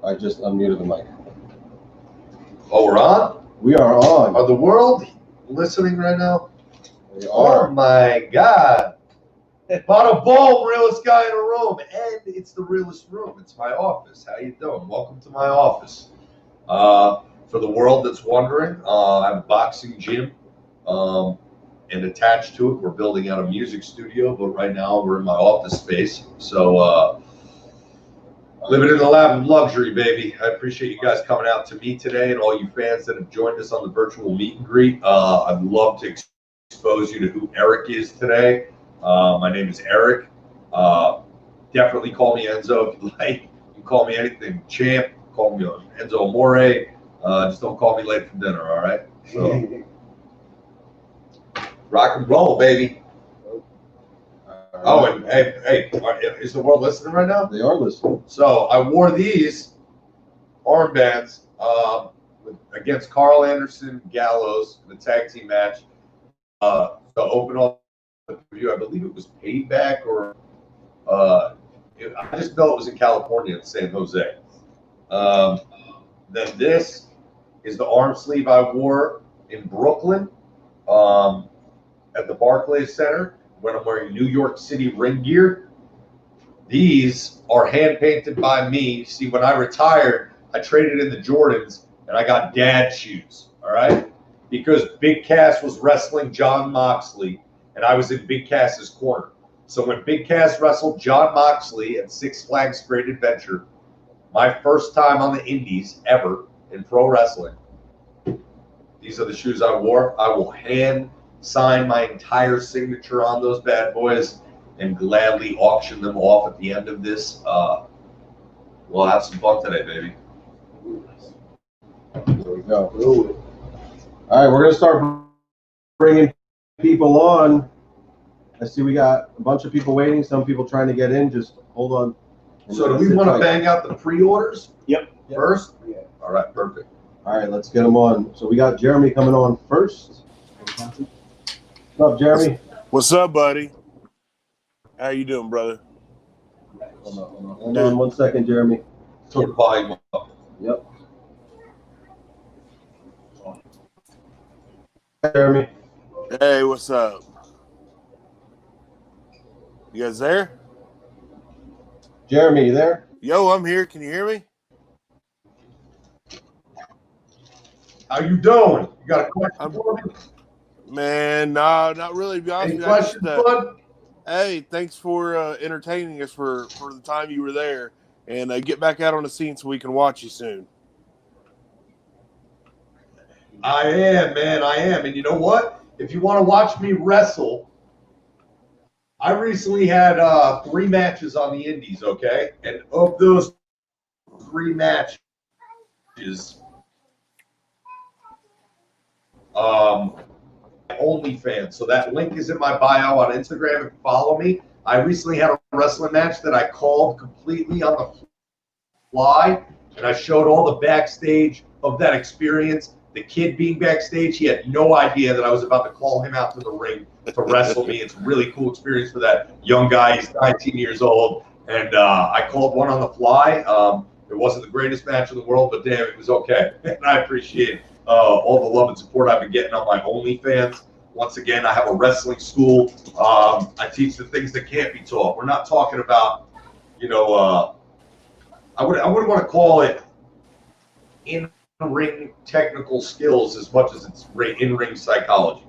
I just unmuted the mic. Oh, we're on? We are on. Are the world listening right now? We are. Oh my God. Bada boom, realest guy in a room. And it's the realest room. It's my office. How you doing? Welcome to my office. For the world that's wondering, I have a boxing gym. And attached to it, we're building out a music studio. But right now, we're in my office space. So, living in the lap of luxury, baby. I appreciate you guys coming out to me today and all you fans that have joined us on the virtual meet and greet. I'd love to expose you to who Eric is today. My name is Eric. Definitely call me Enzo if you like. You can call me anything. Champ, call me Enzo Amore. Just don't call me late for dinner, all right? So, rock and roll, baby. Oh, and hey, is the world listening right now? They are listening. So I wore these armbands against Carl Anderson Gallows in a tag team match to open up the review. I believe it was Payback or I just know it was in California in San Jose. Then this is the arm sleeve I wore in Brooklyn at the Barclays Center when I'm wearing New York City ring gear. These are hand painted by me. See, when I retired, I traded in the Jordans and I got dad shoes, all right? Because Big Cass was wrestling John Moxley and I was in Big Cass's corner. So when Big Cass wrestled John Moxley at Six Flags Great Adventure, my first time on the indies ever in pro wrestling, these are the shoes I wore. I will hand sign my entire signature on those bad boys and gladly auction them off at the end of this. We'll have some fun today, baby. There we go. All right, we're going to start bringing people on. I see we got a bunch of people waiting, some people trying to get in. Just hold on. So do we want to bang out the pre-orders? Yep. First? Yeah. All right, perfect. All right, let's get them on. So we got Jeremy coming on first. What's up, Jeremy? What's up, buddy? How you doing, brother? Hold on 1 second, Jeremy. Turn the volume up. Yep. Jeremy. Hey, what's up? You guys there? Jeremy, you there? Yo, I'm here. Can you hear me? How you doing? You got a question for me? Man, no, not really. To be honest Any with you, questions, bud? hey, thanks for entertaining us for the time you were there, and get back out on the scene so we can watch you soon. I am, man. I am. And you know what? If you want to watch me wrestle, I recently had 3 matches on the indies, okay? And of those 3 matches, OnlyFans. So that link is in my bio on Instagram. If you follow me, I recently had a wrestling match that I called completely on the fly, and I showed all the backstage of that experience. The kid being backstage, he had no idea that I was about to call him out to the ring to wrestle me. It's a really cool experience for that young guy. He's 19 years old, and I called one on the fly. It wasn't the greatest match in the world, but damn, it was okay. And I appreciate all the love and support I've been getting on my OnlyFans. Once again, I have a wrestling school. I teach the things that can't be taught. We're not talking about, I wouldn't want to call it in-ring technical skills as much as it's in-ring psychology.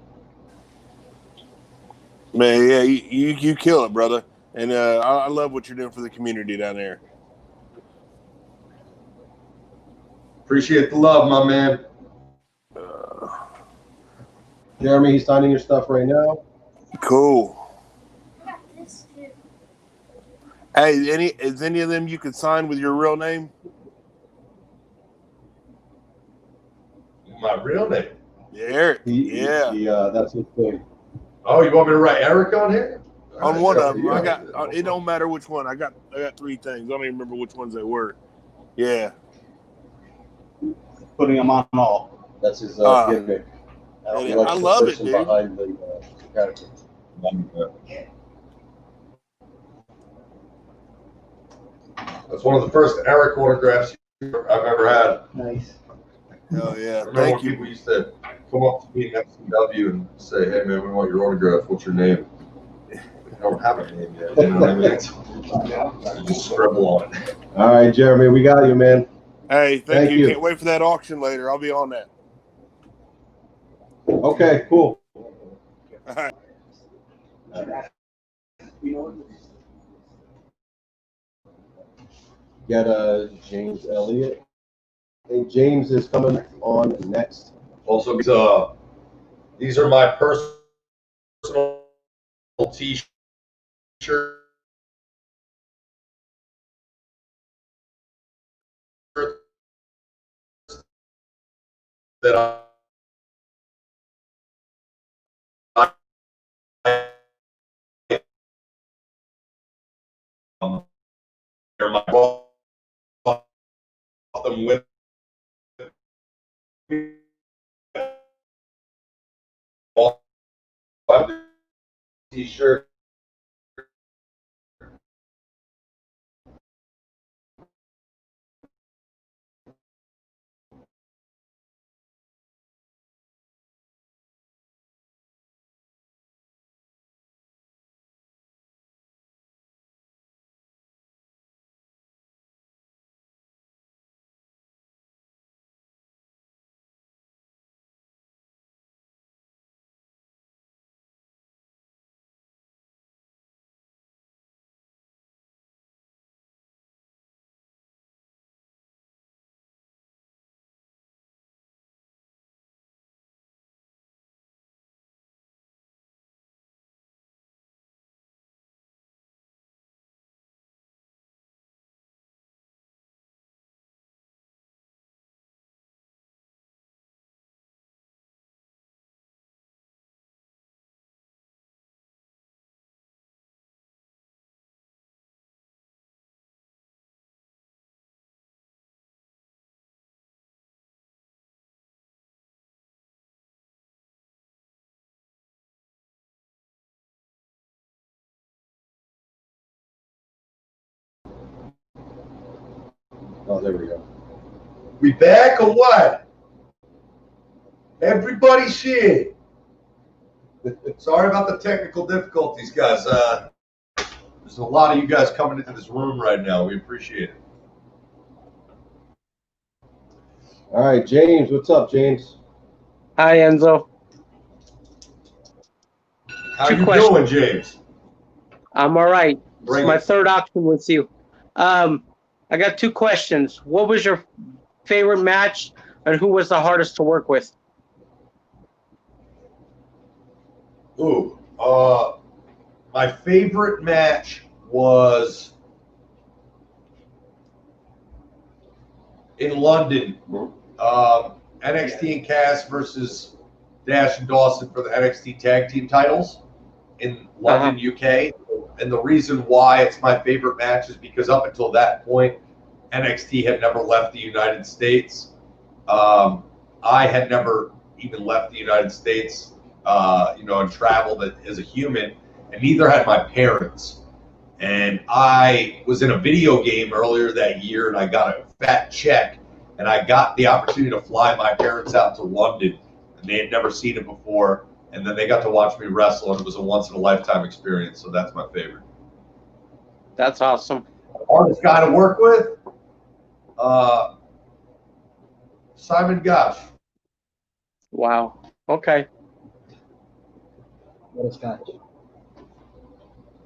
Man, yeah, you kill it, brother. And I love what you're doing for the community down there. Appreciate the love, my man. Jeremy, he's signing your stuff right now. Cool. Hey, is any of them you could sign with your real name? My real name? Yeah, Eric. Yeah. That's his thing. Oh, you want me to write Eric on here? On one of them, I got. It don't matter which one. I got 3 things. I don't even remember which ones they were. Yeah. Putting them on all. That's his gimmick. I love it, dude. Behind the character. That's one of the first Eric autographs I've ever had. Nice. Oh I yeah, remember thank when you. people used to come up to me in FCW and say, "Hey man, we want your autograph. What's your name?" I don't have a name yet. You know what I mean? So just scribble on it. All right, Jeremy, we got you, man. Hey, Thank thank you. you. Can't wait for that auction later. I'll be on that. Okay, cool. All right. Got James Elliott. Hey, James is coming on next. Also, these are my personal T-shirts that they're my them with T-shirt. Oh, there we go. We back or what? Everybody shit. Sorry about the technical difficulties, guys. There's a lot of you guys coming into this room right now. We appreciate it. All right, James, what's up, James? Hi, Enzo. How Two you questions. doing, James? I'm all right. Bring It's my it. third auction with you. I got two questions. What was your favorite match, and who was the hardest to work with? Ooh, my favorite match was in London. NXT and Cass versus Dash and Dawson for the NXT Tag Team titles in London, UK. And the reason why it's my favorite match is because up until that point, NXT had never left the United States. I had never even left the United States, and traveled as a human, and neither had my parents. And I was in a video game earlier that year, and I got a fat check, and I got the opportunity to fly my parents out to London, and they had never seen it before, and then they got to watch me wrestle, and it was a once-in-a-lifetime experience, so that's my favorite. That's awesome. Hardest guy to work with? Simon Gosh. Wow. Okay. What is Scotch?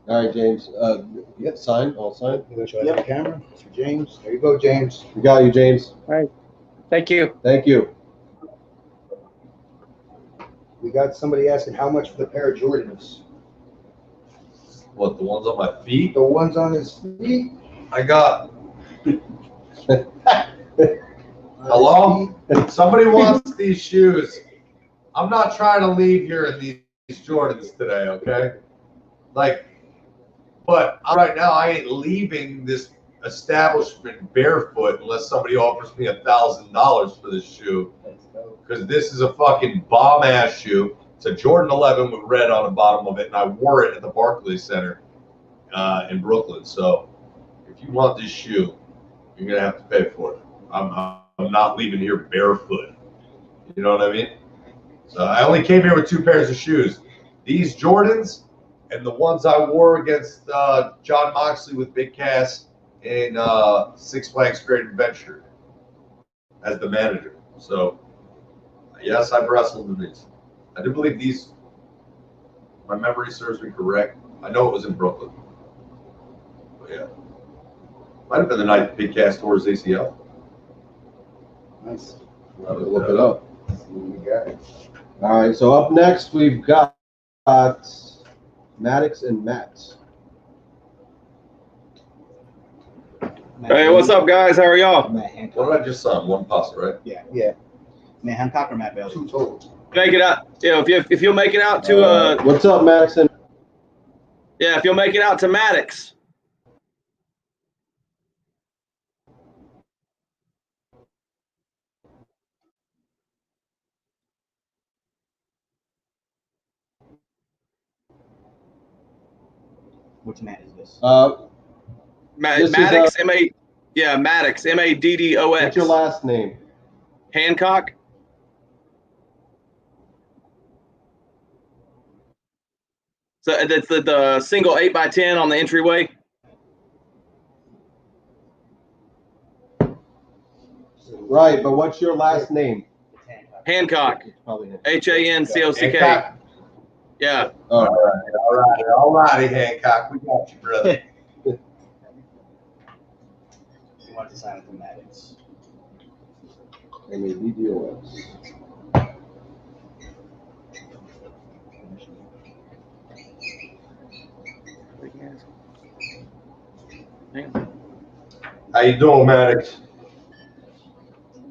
All right, James. Yeah, sign. All sign. You gonna show that on camera? Mr. James. There you go, James. We got you, James. All right. Thank you. Thank you. We got somebody asking how much for the pair of Jordans. What, the ones on my feet? The ones on his feet. I got. Hello? Somebody wants these shoes. I'm not trying to leave here in these Jordans today, okay? But right now I ain't leaving this establishment barefoot unless somebody offers me $1,000 for this shoe. Because this is a fucking bomb ass shoe. It's a Jordan 11 with red on the bottom of it, and I wore it at the Barclays Center in Brooklyn. So if you want this shoe, you're gonna have to pay for it. I'm not leaving here barefoot. You know what I mean? So I only came here with 2 pairs of shoes. These Jordans and the ones I wore against John Moxley with Big Cass in Six Flags Great Adventure as the manager. So yes, I've wrestled in these. I do believe these, my memory serves me correct. I know it was in Brooklyn. But yeah. Might have been the night Big Cass tore his ACL. Nice. We'll have to look it up. See what we got. All right, so up next we've got Maddox and Matt. Hey, what's up, guys? How are y'all? Matt What Hancock. did I just sign? One pasta, right? Yeah. Matt Hancock or Matt Bailey? 2 total. Make it out. Yeah, if you'll make it out to What's up, Maddox? yeah, if you'll make it out to Maddox. Which Matt is this? This is, Maddox, Maddox, Maddox. What's your last name? Hancock. So that's the single 8x10 on the entryway. Right, but what's your last name? Hancock. It's probably him. Hancock. Hancock. Yeah. All righty, Hancock. We got you, brother. You wanted to sign it to Maddox. MADDOX. How you doing, Maddox?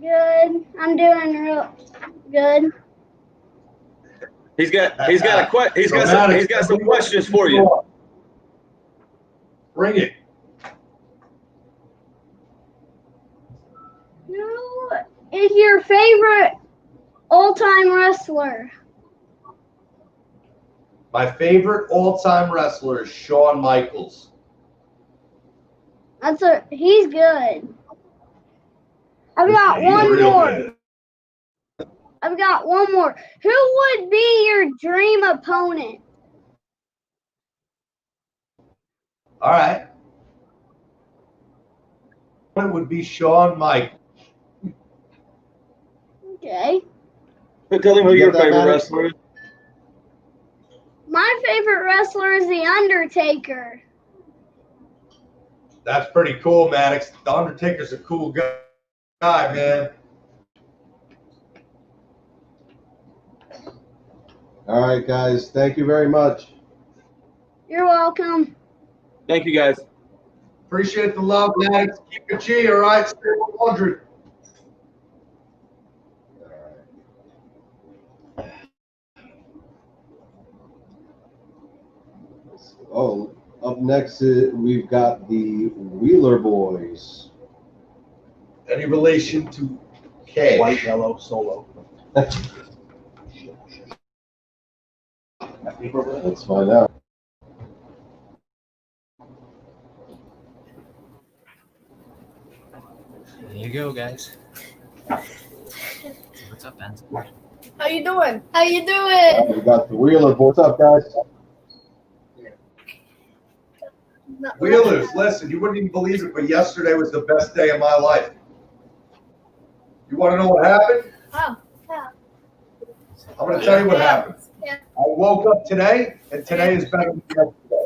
Good. I'm doing real good. He's got some questions for you. Bring it. Who is your favorite all-time wrestler? My favorite all-time wrestler is Shawn Michaels. He's good. I've got He's one real more. good. I've got one more. Who would be your dream opponent? All right. It would be Shawn Michaels. Okay. Tell him who You your got that, favorite Maddox? wrestler is. My favorite wrestler is The Undertaker. That's pretty cool, Maddox. The Undertaker's a cool guy, man. All right, guys. Thank you very much. You're welcome. Thank you, guys. Appreciate the love, Maddox. Keep it G, all right? Stay 100. Oh, up next we've got the Wheeler Boys. Any relation to Cash? White, yellow, solo. Let's find out. There you go, guys. What's up, Enzo? How you doing? How you doing? We got the Wheeler Boys. What's up, guys? Wheelers, listen, you wouldn't even believe it, but yesterday was the best day of my life. You want to know what happened? Oh, yeah. I'm going to tell you what happened. Yeah. I woke up today, and today is better than yesterday.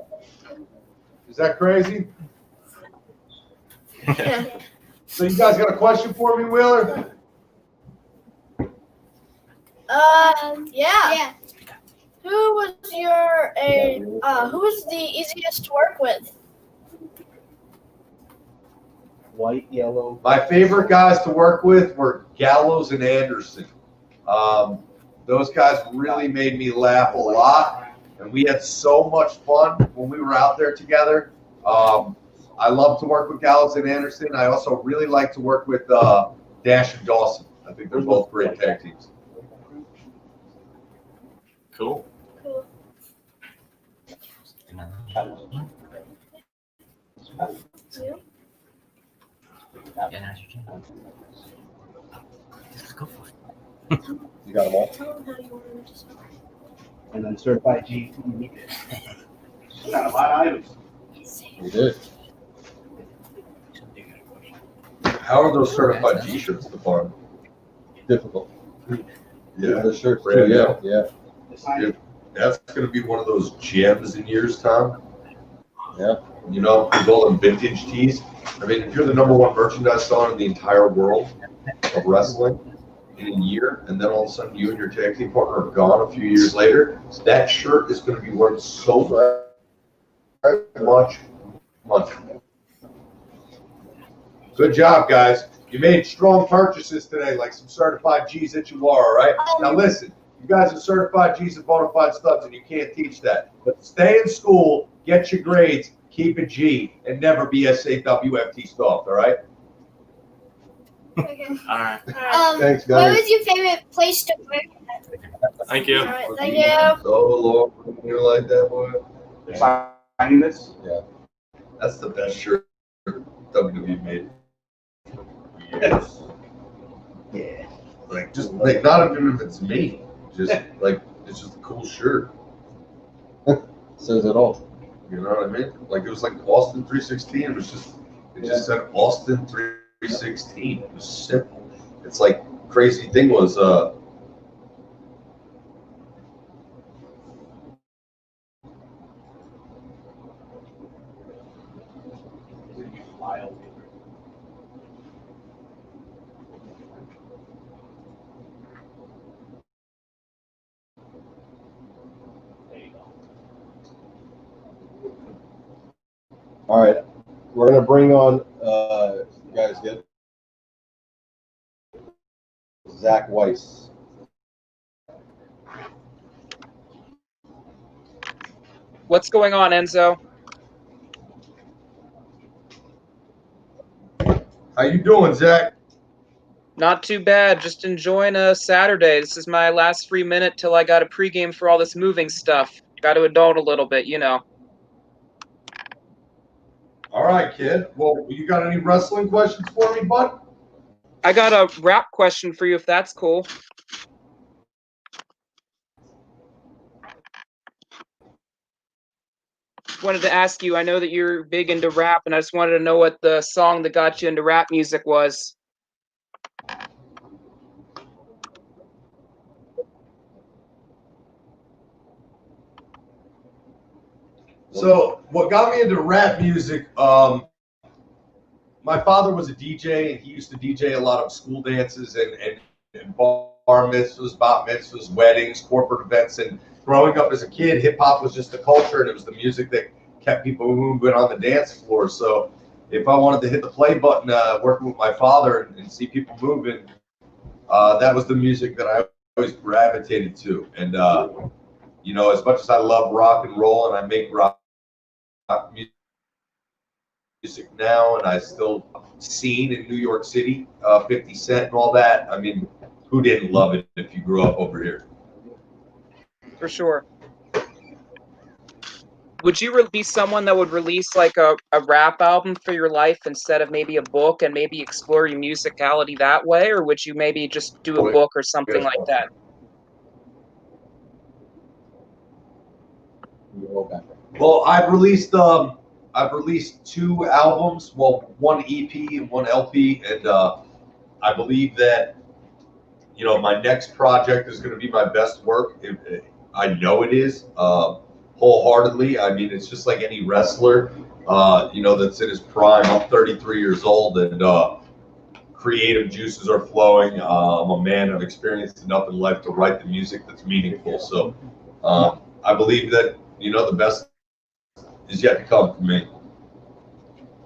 Is that crazy? Yeah. So you guys got a question for me, Wheeler? Yeah. Who was who was the easiest to work with? White, yellow. My favorite guys to work with were Gallows and Anderson. Those guys really made me laugh a lot, and we had so much fun when we were out there together. I love to work with Gallows and Anderson. I also really like to work with Dash and Dawson. I think they're both great tag teams. Cool. Cool. Yeah, now's your chance. Just go for it. You got them all? And then certified G. Got a lot of items. You did. How are those certified G-shirts to farm? Difficult. Yeah, The shirts too. Brand Yeah, new. yeah. The sign. Dude, that's going to be one of those gems in years, Tom. Yeah. You know, with all them vintage tees. I mean, if you're the #1 merchandise seller in the entire world of wrestling in a year, and then all of a sudden you and your tag team partner are gone a few years later, that shirt is going to be worth so much money. Good job, guys. You made strong purchases today, like some certified G's that you are, all right? Now listen, you guys are certified G's and bona fide studs, and you can't teach that. But stay in school, get your grades, keep a G, and never be SAWFT soft, all right? Okay. All right. Thanks, What guys. was your favorite place to work? Thank you. All right, thank you. So, Lord, you're like that, boy. They're signing this. That's the best shirt WWE made. Yes. Yeah. Like, just, like, not even if it's me. Just, like, it's just a cool shirt. Says it all. You know what I mean? Like, it was like Austin 316. It was just, it just said Austin 316. It was simple. It's like, crazy thing was, All right. We're going to bring on, you guys get Zack Weiss. What's going on, Enzo? how you doing, Zach? Not too bad. Just enjoying a Saturday. This is my last free minute till I got a pregame for all this moving stuff. Got to adult a little bit, you know. All right, kid. Well, you got any wrestling questions for me, bud? I got a rap question for you if that's cool. Wanted to ask you, I know that you're big into rap, and I just wanted to know what the song that got you into rap music was. So, what got me into rap music, my father was a DJ, and he used to DJ a lot of school dances and bar mitzvahs, bat mitzvahs, weddings, corporate events. And growing up as a kid, hip hop was just the culture, and it was the music that kept people moving on the dance floor. So if I wanted to hit the play button, working with my father and see people moving, that was the music that I always gravitated to. And, you know, as much as I love rock and roll and I make rock music now, and I still seen in New York City, 50 Cent and all that. I mean, who didn't love it if you grew up over here? For sure. Would you be someone that would release like a rap album for your life instead of maybe a book and maybe explore your musicality that way? Or would you maybe just do a book or something like that? Well, I've released 2 albums, well, 1 EP and 1 LP, and I believe that, you know, my next project is going to be my best work. I know it is, wholeheartedly. I mean, it's just like any wrestler, you know, that's in his prime. I'm 33 years old, and creative juices are flowing. I'm a man. I've experienced enough in life to write the music that's meaningful. So I believe that, you know, the best is yet to come for me.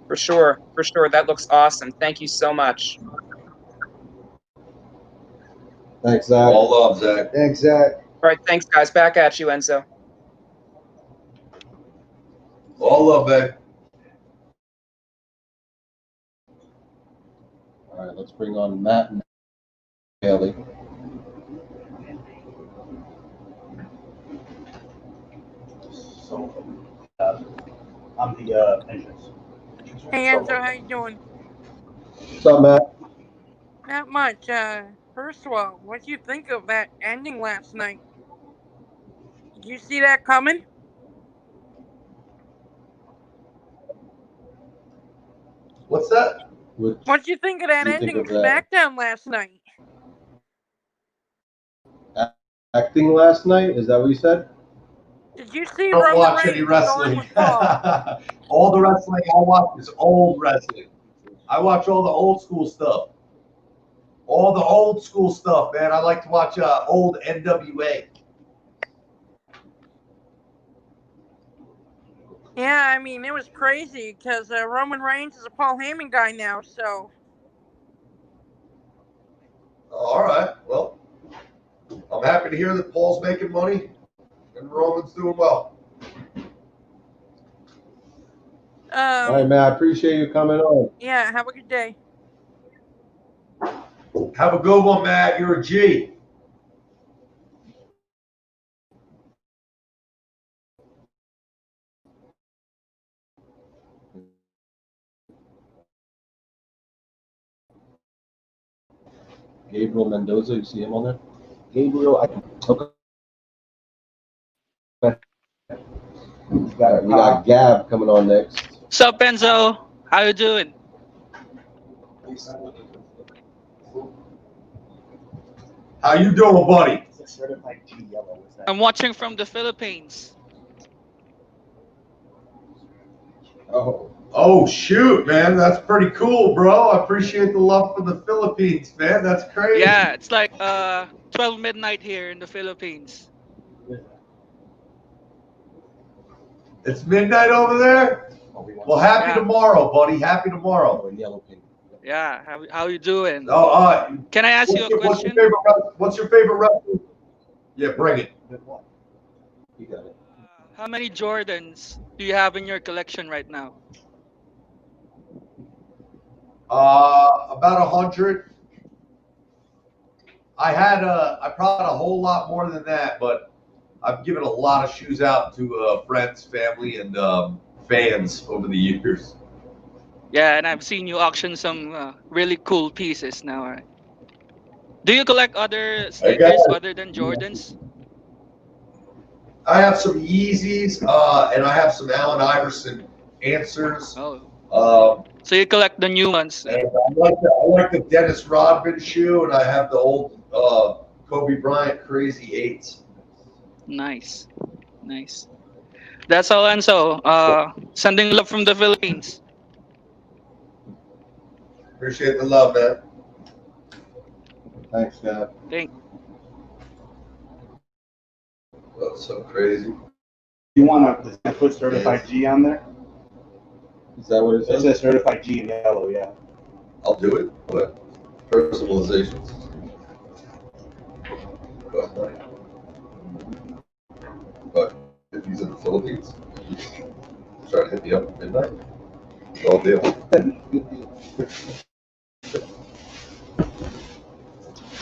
For sure. For sure. That looks awesome. Thank you so much. Thanks, Zach. All love, Zach. Thanks, Zach. All right. Thanks, guys. Back at you, Enzo. All love, babe. All right, let's bring on Matt and Haley. So, I'm the entrance. Hey Enzo, how you doing? What's up, Matt? Not much. First of all, what do you think of that ending last night? Did you see that coming? What's that? What do you think of that Do you think ending of that? SmackDown last night? Acting last night? Is that what you said? Did you see I don't Roman watch any Reigns going wrestling. with Paul? All the wrestling I watch is old wrestling. I watch all the old school stuff. All the old school stuff, man. I like to watch old NWA. Yeah, I mean, it was crazy because Roman Reigns is a Paul Heyman guy now, so. All right. Well, I'm happy to hear that Paul's making money and Roman's doing well. All right, Matt. I appreciate you coming on. Yeah, have a good day. Have a good one, Matt. You're a G. Gabriel Mendoza, you see him on there? Gabriel, Okay. We got Gab coming on next. What's up, Enzo? How you doing? How you doing, buddy? certified G yellow. Is that? I'm watching from the Philippines. Oh, shoot, man. That's pretty cool, bro. I appreciate the love for the Philippines, man. That's crazy. Yeah, it's like 12 midnight here in the Philippines. It's midnight over there? Well, happy tomorrow, buddy. Happy tomorrow. Yeah, how you doing? Oh, Can I ask you a question? What's your favorite wrestler? Yeah, bring it. You got it. How many Jordans do you have in your collection right now? About 100. I probably had a whole lot more than that, but I've given a lot of shoes out to friends, family, and fans over the years. Yeah, and I've seen you auction some really cool pieces now. Right? Do you collect other sneakers other than Jordans? I have some Yeezys, and I have some Allen Iverson Answers. Oh. So you collect the new ones. And I like the Dennis Rodman shoe, and I have the old Kobe Bryant Crazy 8s. Nice. That's all, Enzo. Sending love from the Philippines. Appreciate the love, man. Thanks, Gab. That's so crazy. You want to put certified G on there? Is that what it It says? says certified G in yellow, yeah. I'll do it, but personalizations. But if he's in the Philippines, try to hit me up at midnight. All deal.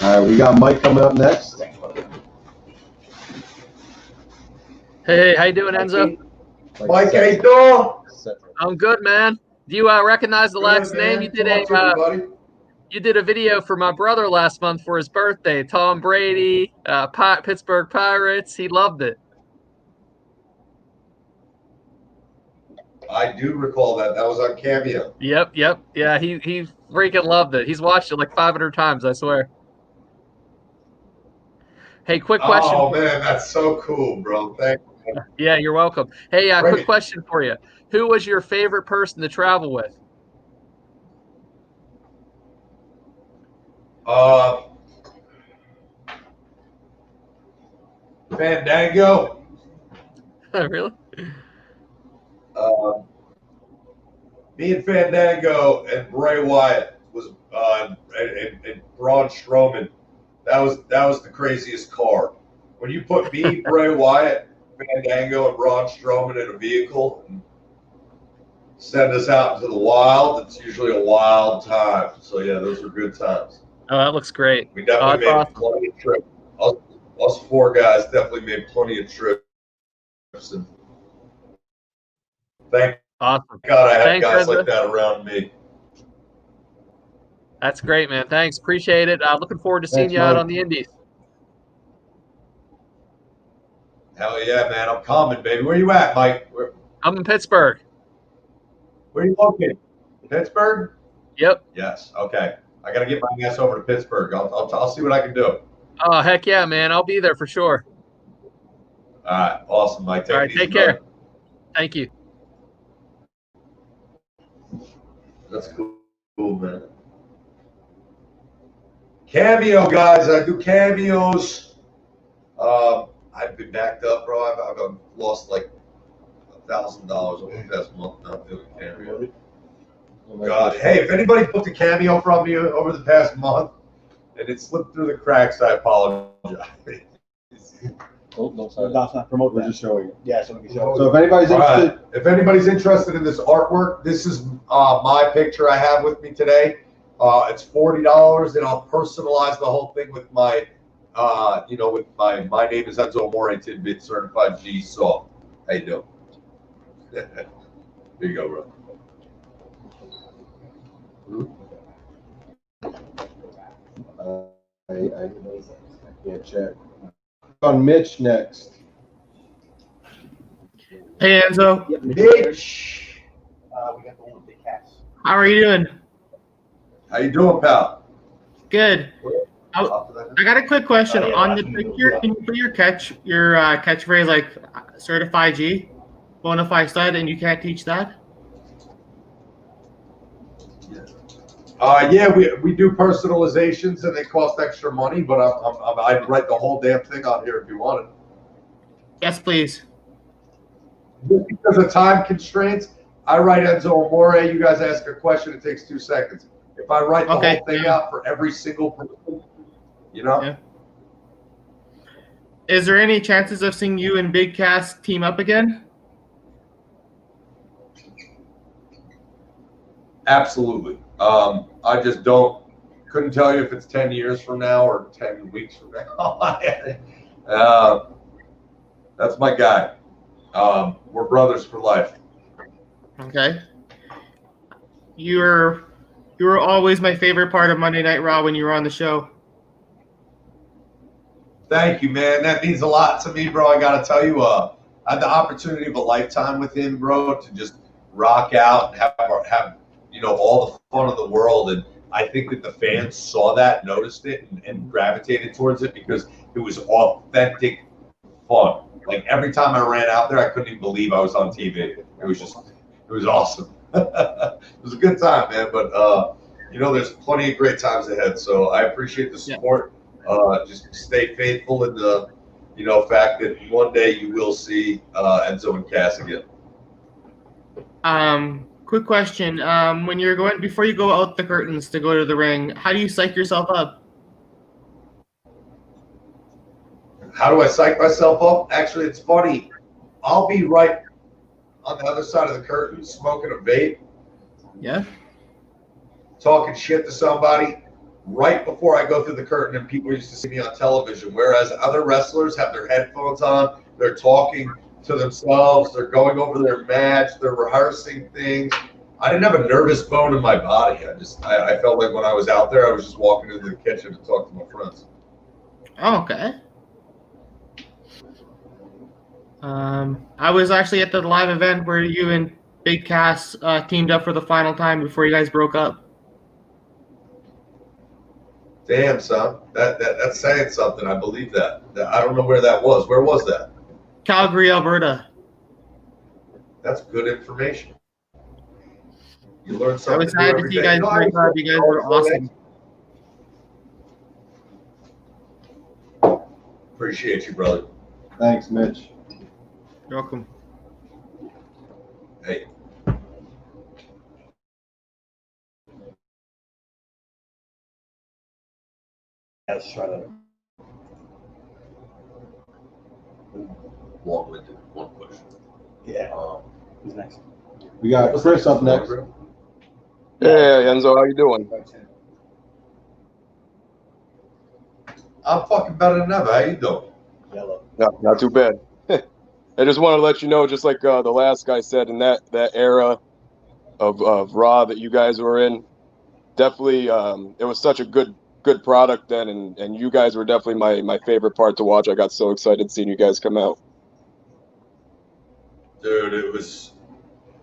All right, we got Mike coming up next. Hey, how you doing, Enzo? Mike, how you doing? I'm good, man. Do you recognize the last name? You did a video for my brother last month for his birthday. Tom Brady, Pittsburgh Pirates. He loved it. I do recall that. That was on Cameo. Yep. Yeah, he freaking loved it. He's watched it like 500 times, I swear. Hey, quick question. Oh, man, that's so cool, bro. Thank you. Yeah, you're welcome. Hey, quick question for you. Who was your favorite person to travel with? Fandango. Really? Me and Fandango and Bray Wyatt was and Braun Strowman. That was the craziest car. When you put me, Bray Wyatt, Fandango, and Braun Strowman in a vehicle and send us out into the wild, it's usually a wild time. So yeah, those are good times. Oh, that looks great. We definitely made plenty of trips. Us four guys definitely made plenty of trips. And thank awesome. God I had Thanks, guys Enzo. like that around me. That's great, man. Thanks. Appreciate it. Looking forward to seeing Thanks, you out Mike. on the Indies. Hell yeah, man. I'm coming, baby. Where you at, Mike? I'm in Pittsburgh. Where are you located? Pittsburgh? Yep. Yes. Okay. I got to get my ass over to Pittsburgh. I'll see what I can do. Oh, heck yeah, man. I'll be there for sure. All right. Awesome, Mike. All right. Take care. Thank you. That's cool, man. Cameo, guys. I do cameos. I've been backed up, bro. I've lost like $1,000 over the past month not doing cameo. God, hey, if anybody booked a cameo from me over the past month and it slipped through the cracks, I apologize. Oh, no, sorry. That's not promote. We're just showing it. Yeah, so we can show. So if anybody's interested, If anybody's interested in this artwork, this is my picture I have with me today. It's $40, and I'll personalize the whole thing with my, with my name is Enzo Amore, Tidbit Certified G. So, how you doing? Here you go, bro. I can't check. On Mitch next. Hey Enzo. Mitch. We got the one with the cats. How are you doing? How you doing, pal? Good. I got a quick question on the picture. Can you put your catchphrase like certified G, bona fide stud, and you can't teach that? Yeah, we do personalizations and they cost extra money, but I'd write the whole damn thing on here if you wanted. Yes, please. Just because of time constraints, I write Enzo Amore. You guys ask a question, it takes 2 seconds. If I write the whole thing out for every single person, Yeah. Is there any chances of seeing you and Big Cass team up again? Absolutely. I just couldn't tell you if it's 10 years from now or 10 weeks from now. That's my guy. We're brothers for life. Okay. You were always my favorite part of Monday Night Raw when you were on the show. Thank you, man. That means a lot to me, bro. I got to tell you, I had the opportunity of a lifetime with him, bro, to just rock out and have all the fun of the world. And I think that the fans saw that, noticed it, and gravitated towards it because it was authentic fun. Like every time I ran out there, I couldn't even believe I was on TV. It was awesome. It was a good time, man. But, there's plenty of great times ahead. So I appreciate the support. Just stay faithful in the, fact that one day you will see Enzo and Cass again. Quick question. When you're before you go out the curtains to go to the ring, how do you psych yourself up? How do I psych myself up? Actually, it's funny. I'll be right on the other side of the curtain, smoking a vape. Yeah. Talking shit to somebody right before I go through the curtain, and people used to see me on television. Whereas other wrestlers have their headphones on, they're talking to themselves, they're going over their match, they're rehearsing things. I didn't have a nervous bone in my body. I felt like when I was out there, I was just walking into the kitchen to talk to my friends. Oh, okay. I was actually at the live event where you and Big Cass teamed up for the final time before you guys broke up. Damn, son. That's saying something. I believe that. I don't know where that was. Where was that? Calgary, Alberta. That's good information. You learn something. I was happy to see you guys break up. You guys were awesome. Appreciate you, brother. Thanks, Mitch. You're welcome. Hey. Let's try to. Long-winded. One question. Yeah. Who's next? We got Chris up next. Hey, Enzo, how you doing? I'm fucking better than ever. How you doing? Yellow. No, not too bad. I just want to let you know, just like the last guy said, in that era of Raw that you guys were in, definitely, it was such a good product then, and you guys were definitely my favorite part to watch. I got so excited seeing you guys come out. Dude, it was,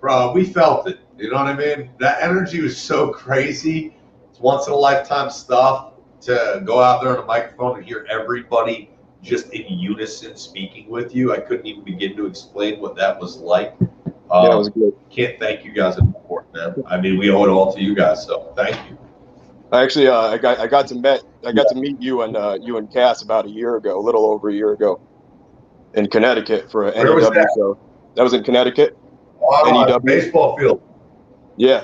bro, we felt it. You know what I mean? That energy was so crazy. It's once in a lifetime stuff to go out there on a microphone and hear everybody just in unison speaking with you. I couldn't even begin to explain what that was like. Yeah, it was good. Can't thank you guys enough for it, man. I mean, we owe it all to you guys, so thank you. Actually, I got to meet you and Cass about a year ago, a little over a year ago, in Connecticut for an Where was NEW that? show. That was in Connecticut. Wow, baseball field. Yeah,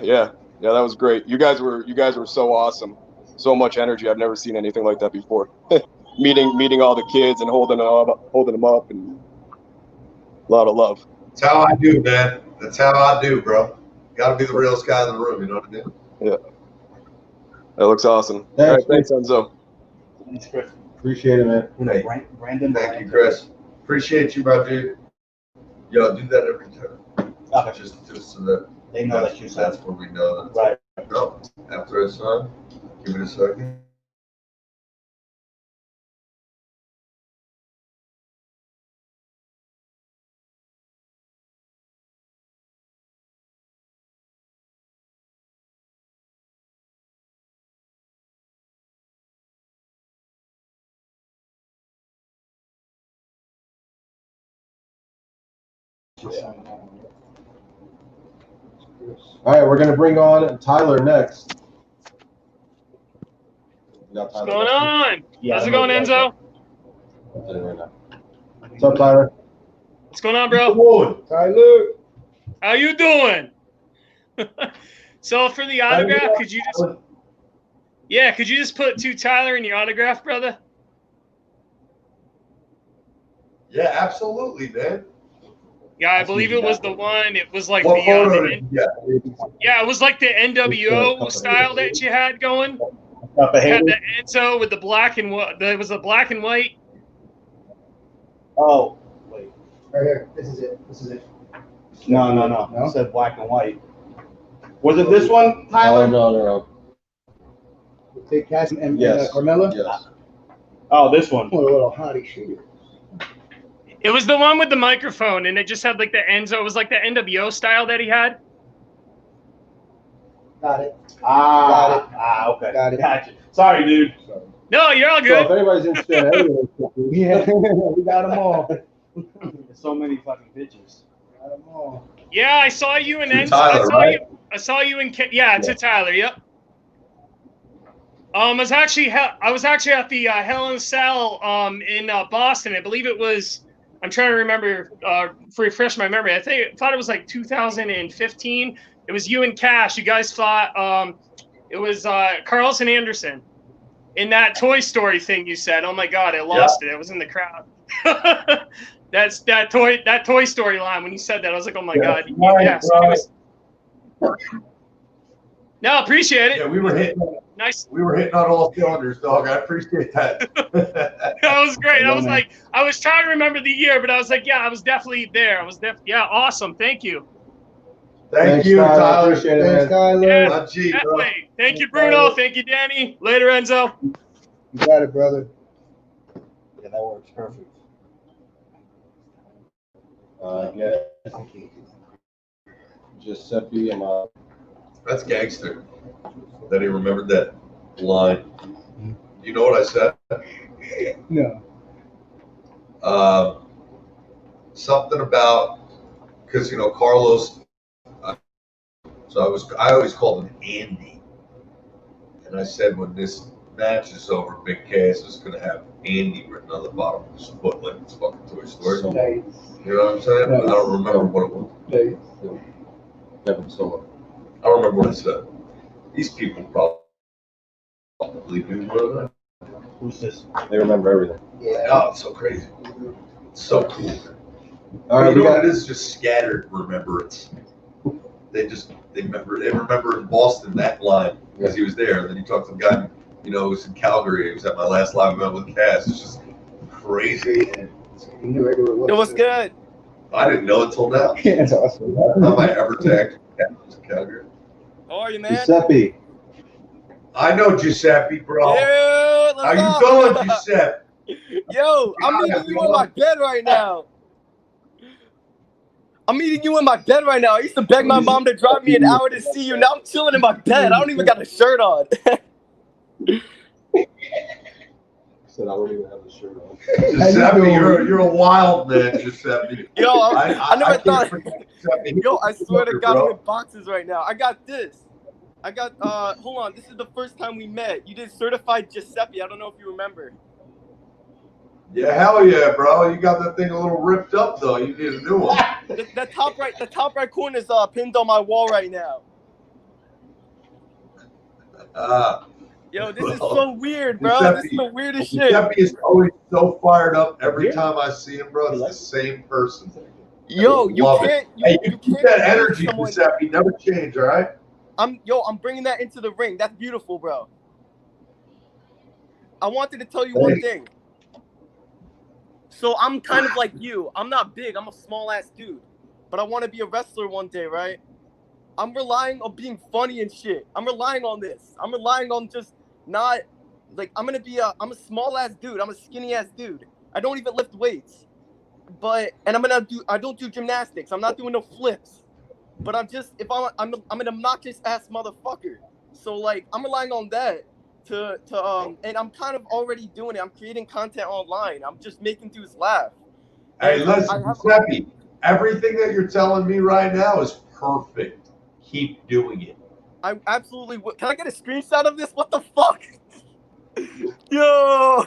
that was great. You guys were so awesome, so much energy. I've never seen anything like that before. meeting all the kids and holding them up, and a lot of love. That's how I do, man. That's how I do, bro. Got to be the realest guy in the room. You know what I mean? Yeah, that looks awesome. Thanks, all right, thanks, Enzo. Thanks, Chris. Appreciate it, man. Hey, Brandon. thank you, Chris. Appreciate you, my dude. Yo, do that every time. Okay. Just so that They know that you said. that's where we know that. Right. No, after it's done, give it a second. All right, we're gonna bring on Tyler next. What's going on? Yeah, How's it going, Enzo? What's up, Tyler? What's going on, bro? Tyler. How you doing? So for the autograph, could you just put to Tyler in your autograph, brother? Yeah, absolutely, man. Yeah, I believe it was the one. It was like What the photo did you get? yeah, it was like the NWO style that you had going. You had the Enzo with the black and what? It was the black and white. Oh, wait. Right here. This is it. No. It said black and white. Was it this one, Tyler? No. Take Cass and Yes. Carmella? Yes. Oh, this one. What a little hottie shooter. It was the one with the microphone, and it just had like the Enzo. It was like the NWO style that he had. Got it. Okay. Got it. Gotcha. Sorry, dude. No, you're all So good. if anybody's interested in any of this, Yeah, we got them all. There's so many fucking pictures. Got them all. Yeah, I saw you and To Enzo. Tyler, right? I saw you in to Tyler. Yep. I was actually at the Hell in a Cell in Boston. I believe it was. I'm trying to remember. Refresh my memory. I thought it was like 2015. It was you and Cash. You guys fought. It was Carlson Anderson in that Toy Story thing. You said, "Oh my God, I lost it. I was in the crowd." That's that Toy Story line. When you said that, I was like, "Oh my God." Yeah. So anyways. No, appreciate it. Yeah, we were hitting. Nice. We were hitting on all cylinders, dog. I appreciate that. That was great. I was trying to remember the year, but I was like, yeah, I was definitely there. Yeah, awesome. Thank you. Thank you, Tyler. Appreciate it, Thanks, man. Tyler. Yeah, My G, bro. definitely. Thank you, Bruno. Thank you, Danny. Later, Enzo. You got it, brother. Yeah, that works perfect. Yeah. Giuseppe Amore. That's gangster. That he remembered that line. You know what I said? No. Something about, because Carlos. So I always called him Andy, and I said when this match is over, Big Cass is going to have Andy written on the bottom of his foot like it's fucking Toy Story. You know what I'm saying? I don't remember what it was. Kevin Solo. I don't remember what I said. These people probably do more than Who's this? They remember everything. Yeah. Oh, it's so crazy. It's so cool. All right, You know what it is? Just scattered remembrance. They remember in Boston that line because he was there. And then he talked to the guy, who was in Calgary. He was at my last live event with Cass. It's just crazy. It was good. I didn't know until now. That's awesome. How am I ever tagged Cass in Calgary? How are you, man? Giuseppe. I know Giuseppe, bro. Yeah, How you doing, Giuseppe? Yo, I'm meeting you in my bed right now. I'm meeting you in my bed right now. I used to beg my mom to drive me an hour to see you. Now I'm chilling in my bed. I don't even got a shirt on. Said I don't even have a shirt on. Giuseppe, you're a wild man, Giuseppe. Yo, I never can't thought. forget Giuseppe. Yo, I swear to God, bro. I'm in boxes right now. I got this. I got, hold on. This is the first time we met. You did certified Giuseppe. I don't know if you remember. Yeah, hell yeah, bro. You got that thing a little ripped up though. You need a new one. The top right corner is pinned on my wall right now. Yo, this is so weird, bro. Giuseppe, This is the weirdest shit. Giuseppe is always so fired up every time I see him, bro. It's the same person. Yo, you Love can't. it. Hey, you keep that energy, Giuseppe. Never change, all right? I'm bringing that into the ring. That's beautiful, bro. I wanted to tell you one thing. So I'm kind of like you. I'm not big. I'm a small ass dude, but I want to be a wrestler one day, right? I'm relying on being funny and shit. I'm relying on this. I'm relying on just not like I'm a small ass dude. I'm a skinny ass dude. I don't even lift weights, I don't do gymnastics. I'm not doing no flips. But I'm an obnoxious ass motherfucker. So like I'm relying on that and I'm kind of already doing it. I'm creating content online. I'm just making dudes laugh. Hey, listen, Giuseppe, everything that you're telling me right now is perfect. Keep doing it. I absolutely would. Can I get a screenshot of this? What the fuck? Yo,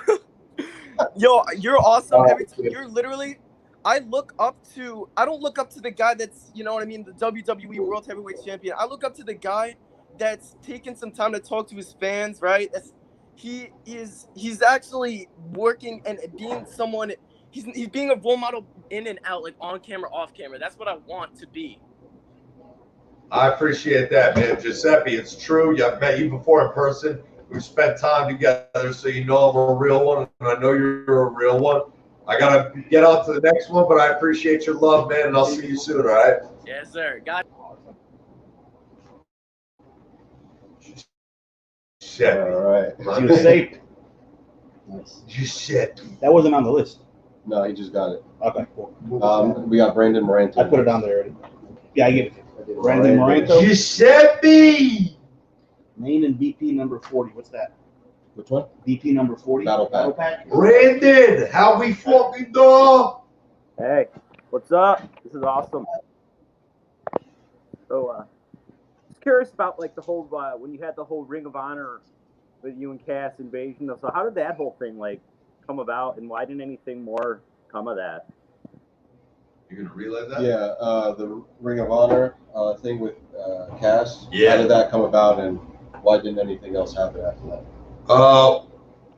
you're awesome. You're literally. I don't look up to the guy that's, you know what I mean, the WWE World Heavyweight Champion. I look up to the guy that's taking some time to talk to his fans, right? He's actually working and being someone. He's being a role model in and out, like on camera, off camera. That's what I want to be. I appreciate that, man. Giuseppe, it's true. I've met you before in person. We've spent time together, so you know I'm a real one, and I know you're a real one. I got to get on to the next one, but I appreciate your love, man, and I'll see you soon, all right? Yes, sir. Got Giuseppe. All right. Giuseppe. Nice. Giuseppe. That wasn't on the list. No, he just got it. Okay, cool. We got Brandon Moranto. I put it down there already. Yeah, I get it. Brandon Moranto. Giuseppe! Main and VP number 40. What's that? Which one? VP number 40. Battle Pack. Brandon, how we fucking doing? Hey, what's up? This is awesome. So, curious about like the whole when you had the whole Ring of Honor with you and Cass invasion. So, how did that whole thing like come about, and why didn't anything more come of that? You're gonna relive that? Yeah, the Ring of Honor thing with Cass. Yeah. How did that come about, and why didn't anything else happen after that?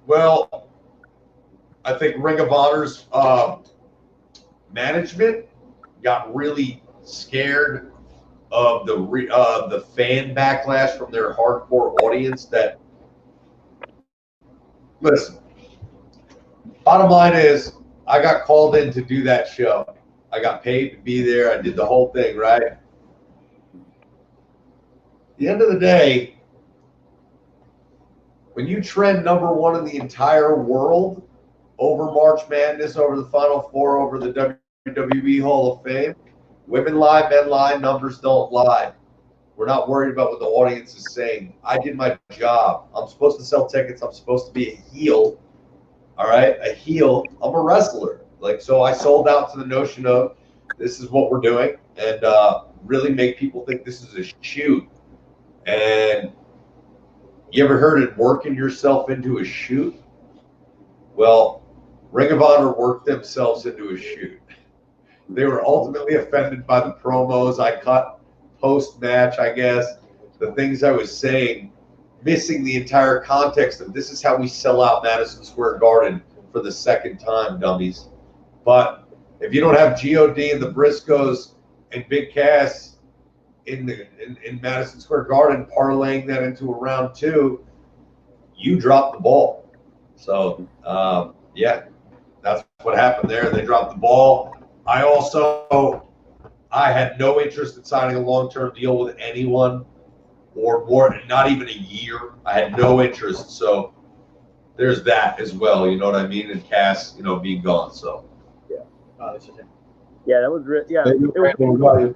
Well, I think Ring of Honor's management got really scared of the fan backlash from their hardcore audience. That, listen, bottom line is, I got called in to do that show. I got paid to be there. I did the whole thing, right? At the end of the day, when you trend #1 in the entire world over March Madness, over the Final Four, over the WWE Hall of Fame, women lie, men lie, numbers don't lie. We're not worried about what the audience is saying. I did my job. I'm supposed to sell tickets. I'm supposed to be a heel. All right, a heel. I'm a wrestler. So I sold out to the notion of this is what we're doing, and really make people think this is a shoot. And you ever heard it working yourself into a shoot? Well, Ring of Honor worked themselves into a shoot. They were ultimately offended by the promos I cut post-match, I guess. The things I was saying, missing the entire context of this is how we sell out Madison Square Garden for the second time, dummies. But if you don't have G.O.D. and the Briscoes and Big Cass in Madison Square Garden parlaying that into a round 2, you dropped the ball. So, yeah, that's what happened there. They dropped the ball. I had no interest in signing a long-term deal with anyone. or more, not even a year. I had no interest. So there's that as well. You know what I mean? And Cass, you know, being gone. So Yeah, that was yeah. Thank you, Brandon.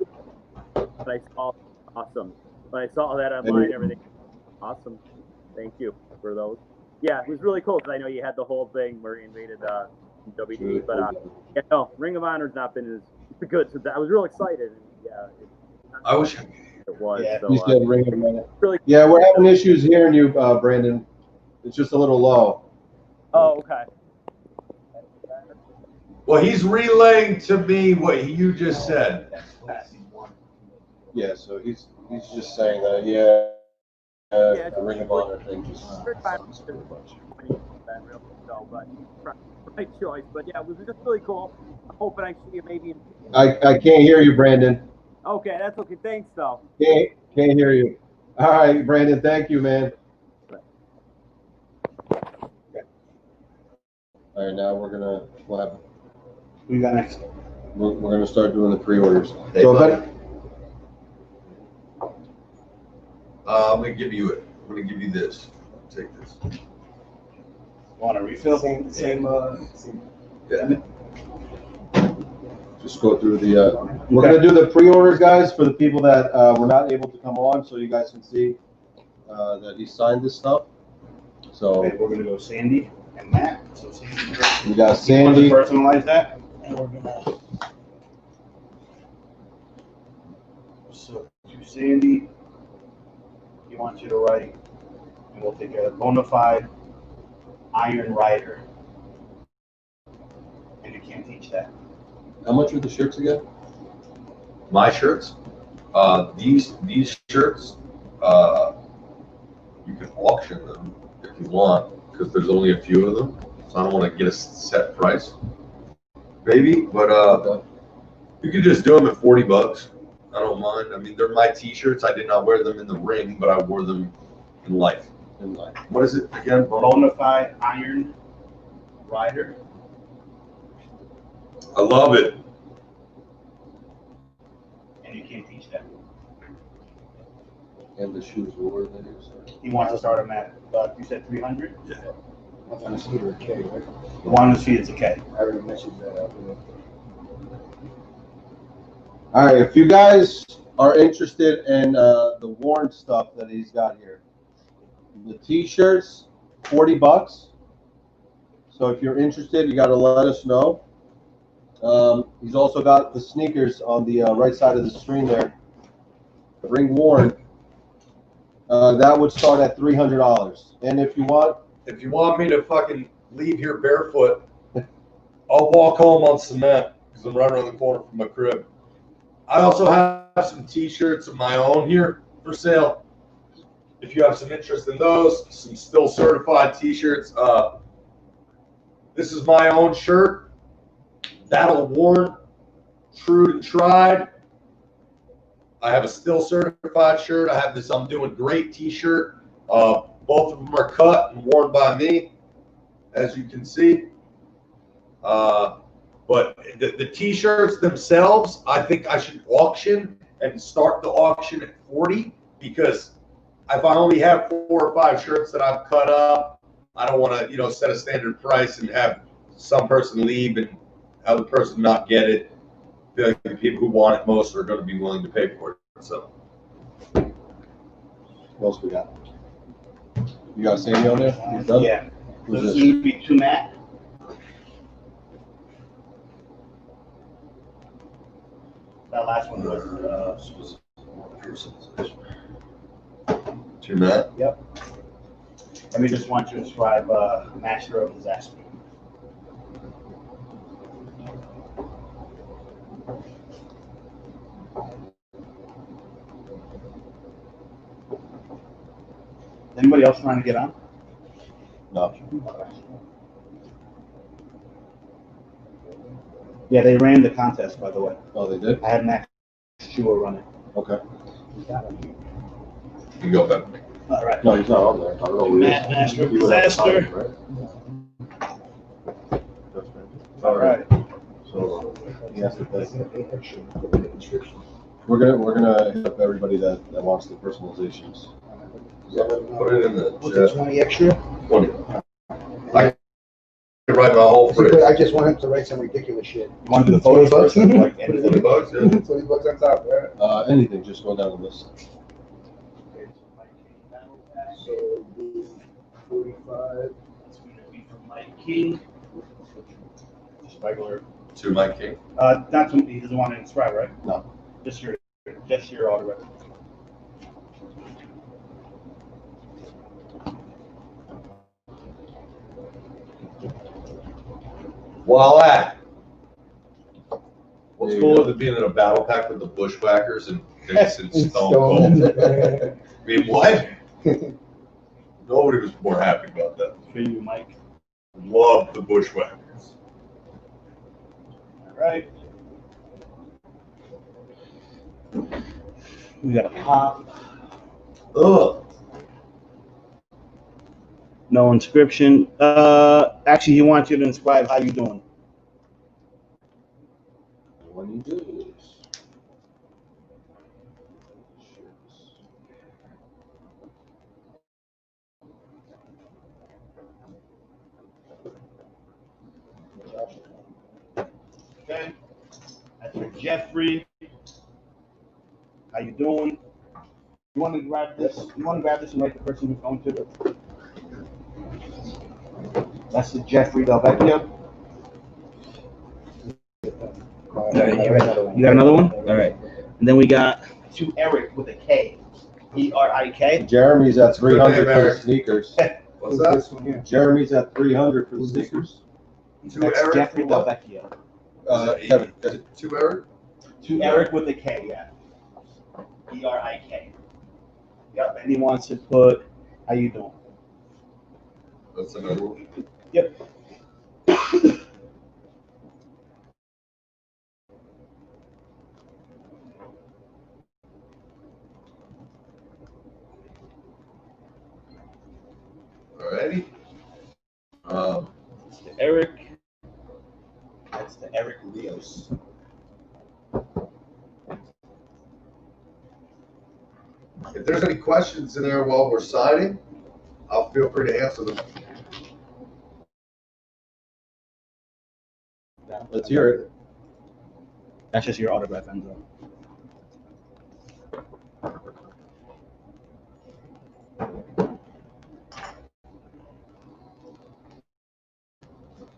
But I saw awesome. When I saw that online, everything awesome. Thank you for those. Yeah, it was really cool because I know you had the whole thing where you invaded WWE, but yeah, no, Ring of Honor's not been as good since I was real excited. And, yeah, I wish it was. Yeah, so, you said Ring of Honor. Really. Yeah, we're having issues hearing you, Brandon. It's just a little low. Oh, okay. well, he's relaying to me what you just said. Yeah, so he's just saying that. Yeah, the Ring of Honor thing just. Right choice, but yeah, it was just really cool. I'm hoping I see you maybe. I can't hear you, Brandon. Okay, that's okay. Thanks, though. Can't hear you. All right, Brandon. Thank you, man. All right, now we're gonna what happened? Who you got next? We're gonna start doing the pre-orders. Hey, So, buddy. I'm gonna give you it. I'm gonna give you this. Take this. Want a refill? Same. Yeah. Just go through the. We're gonna do the pre-orders, guys, for the people that were not able to come on, so you guys can see that he signed this stuff. So okay, we're gonna go Sandy and Matt. So Sandy. We got Sandy. You want to personalize that, and we're gonna. So to Sandy, he wants you to write, and we'll take a bona fide Iron Rider, and you can't teach that. How much are the shirts again? My shirts, these shirts, you can auction them if you want, because there's only a few of them. So I don't want to get a set price, maybe, but you can just do them at $40. I don't mind. I mean, they're my T-shirts. I did not wear them in the ring, but I wore them in life. What is it again? Bona fide Iron Rider. I love it. And you can't teach that. And the shoes, what were they? He wants to start him at, you said 300? Yeah. On the sheet or a K, right? The one on the sheet is a K. I already mentioned that out there. All right, if you guys are interested in the Warren stuff that he's got here, the T-shirts, $40. So if you're interested, you got to let us know. He's also got the sneakers on the right side of the screen there. Ring Warren. That would start at $300. And if you want me to fucking leave here barefoot, I'll walk home on cement because I'm right around the corner from my crib. I also have some T-shirts of my own here for sale. If you have some interest in those, some still certified T-shirts. This is my own shirt, battle worn, true and tried. I have a still certified shirt. I have this I'm doing great T-shirt. Both of them are cut and worn by me, as you can see. But the T-shirts themselves, I think I should auction and start the auction at 40, because if I only have 4 or 5 shirts that I've cut up, I don't want to, set a standard price and have some person leave and other person not get it. I feel like the people who want it most are going to be willing to pay for it. So, what else we got? You got Sandy on there? Yeah. Who's So this? you be to Matt. That last one was to Matt? Yep. And we just want you to describe Master of Disaster. Anybody else trying to get on? No. Yeah, they ran the contest, by the way. Oh, they did? I had Max Shua run it. Okay. You go back. All right. No, he's not on there. I don't know. Matt, Master of Disaster. All right. So he has to pay. We're gonna hit up everybody that wants the personalizations. Yeah, put it in the What's the 20 extra? 20. I can write my whole phrase. I just want him to write some ridiculous shit. You want to do the photos first? Like $20, yeah. 20 bucks on top, right? Anything, just go down the list. So 45. It's going to be from Mike King. Just regular. To Mike King. Not to, he doesn't want to inscribe, right? No. Just your autograph. Voila. What's There you cool go. with it being in a battle pack with the Bushwhackers and Dixon Stone Cold? I mean, what? Nobody was more happy about that. For you, Mike. Love the Bushwhackers. All right. We got a pop. Ugh. No inscription. Actually, he wants you to inscribe how you doing. When you do. Okay. That's for Jeffrey. How you doing? You want to grab this? You want to grab this and write the person who's going to the. That's the Jeffrey Delvecchio. You got another one? All right. And then we got to Eric with a K. E-R-I-K. Jeremy's at 300 for the sneakers. What's that? Jeremy's at 300 for the sneakers. To That's Eric. Jeffrey Delvecchio. Kevin. To Eric. To Eric with a K, yeah. E-R-I-K. Yep, and he wants to put, how you doing? That's another one. Yep. Alrighty. It's to Eric. That's to Eric Rios. If there's any questions in there while we're signing, I'll feel free to answer them. Let's hear it. That's just your autograph, Enzo.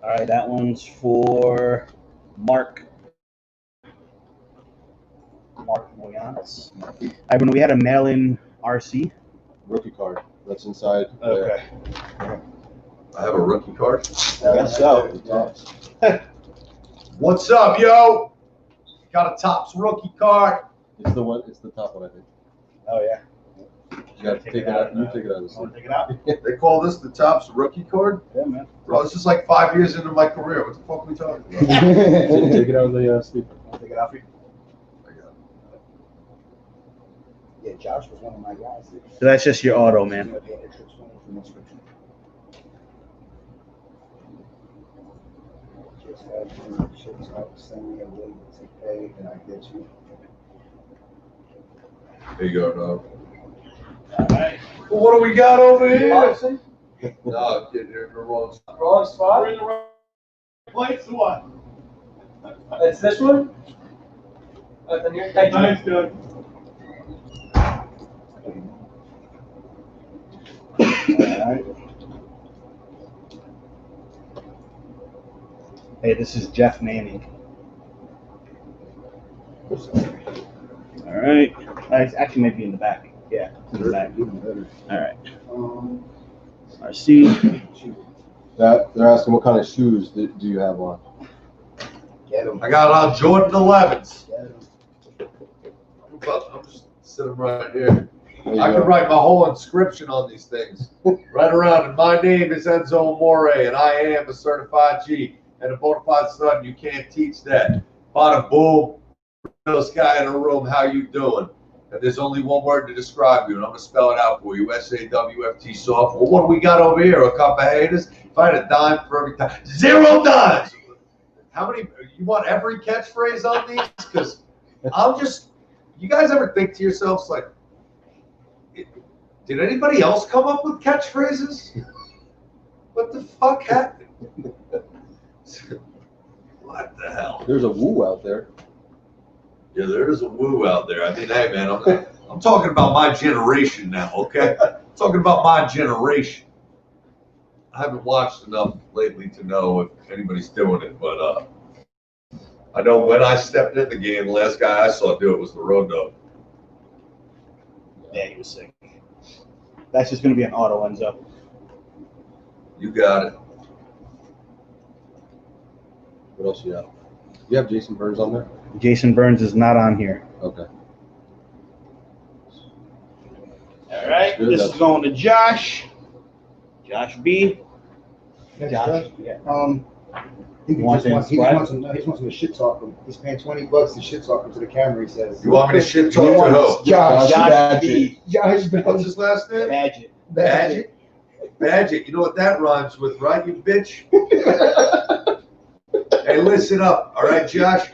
All right, that one's for Mark. Mark Moyans. I mean, we had a mail-in RC. Rookie card. That's inside. Okay. I have a rookie card. I guess so. What's up, yo? Got a Topps rookie card. It's the one. It's the top one, I think. Oh yeah. You got to take it out. You take it out. Want to take it out? They call this the Topps rookie card? Yeah, man. Bro, this is like 5 years into my career. What the fuck are we talking about? Take it out of the sleeper. Want to take it out for you? Yeah, Josh was one of my guys. So that's just your auto, man. There you go, dog. All right. Well, what do we got over here? No, kid, you're in the wrong spot. Wrong spot? We're in the wrong place or what? It's this one? Then you're thank you. Nice, good. Alright. Hey, this is Jeff Manning. Alright. Actually, might be in the back. Yeah, it's in the back. Alright. RC. They're asking what kind of shoes do you have on? Get him. I got on Jordan 11s. I'm just sitting right here. I can write my whole inscription on these things. Right around, and my name is Enzo Amore, and I am a certified G and a bona fide stud. You can't teach that. Bada boom. This guy in the room, how you doing? And there's only one word to describe you, and I'm gonna spell it out for you. SAWFT soft. Well, what do we got over here? A couple of haters? If I had a dime for every time, 0 dimes. How many? You want every catchphrase on these? Because I'm just. You guys ever think to yourselves like, did anybody else come up with catchphrases? What the fuck happened? What the hell? There's a woo out there. Yeah, there is a woo out there. I mean, hey man, I'm talking about my generation now, okay? I'm talking about my generation. I haven't watched enough lately to know if anybody's doing it, but I know when I stepped in the game, the last guy I saw do it was the Road Dog. Yeah, he was sick. That's just going to be an auto, Enzo. You got it. What else you have? You have Jason Burns on there? Jason Burns is not on here. Okay. All right, this is going to Josh. Josh B. Josh. Yeah. He You want just wants, to he just subscribe? wants him, no, he just wants him to shit talk him. He's paying $20 to shit talk him to the camera. He says. You want me to shit talk He to wants who? Josh Badgett. B. Josh B. What's his last name? Badgett. Badgett. Badgett. You know what that rhymes with, right, you bitch? Hey, listen up, all right, Josh?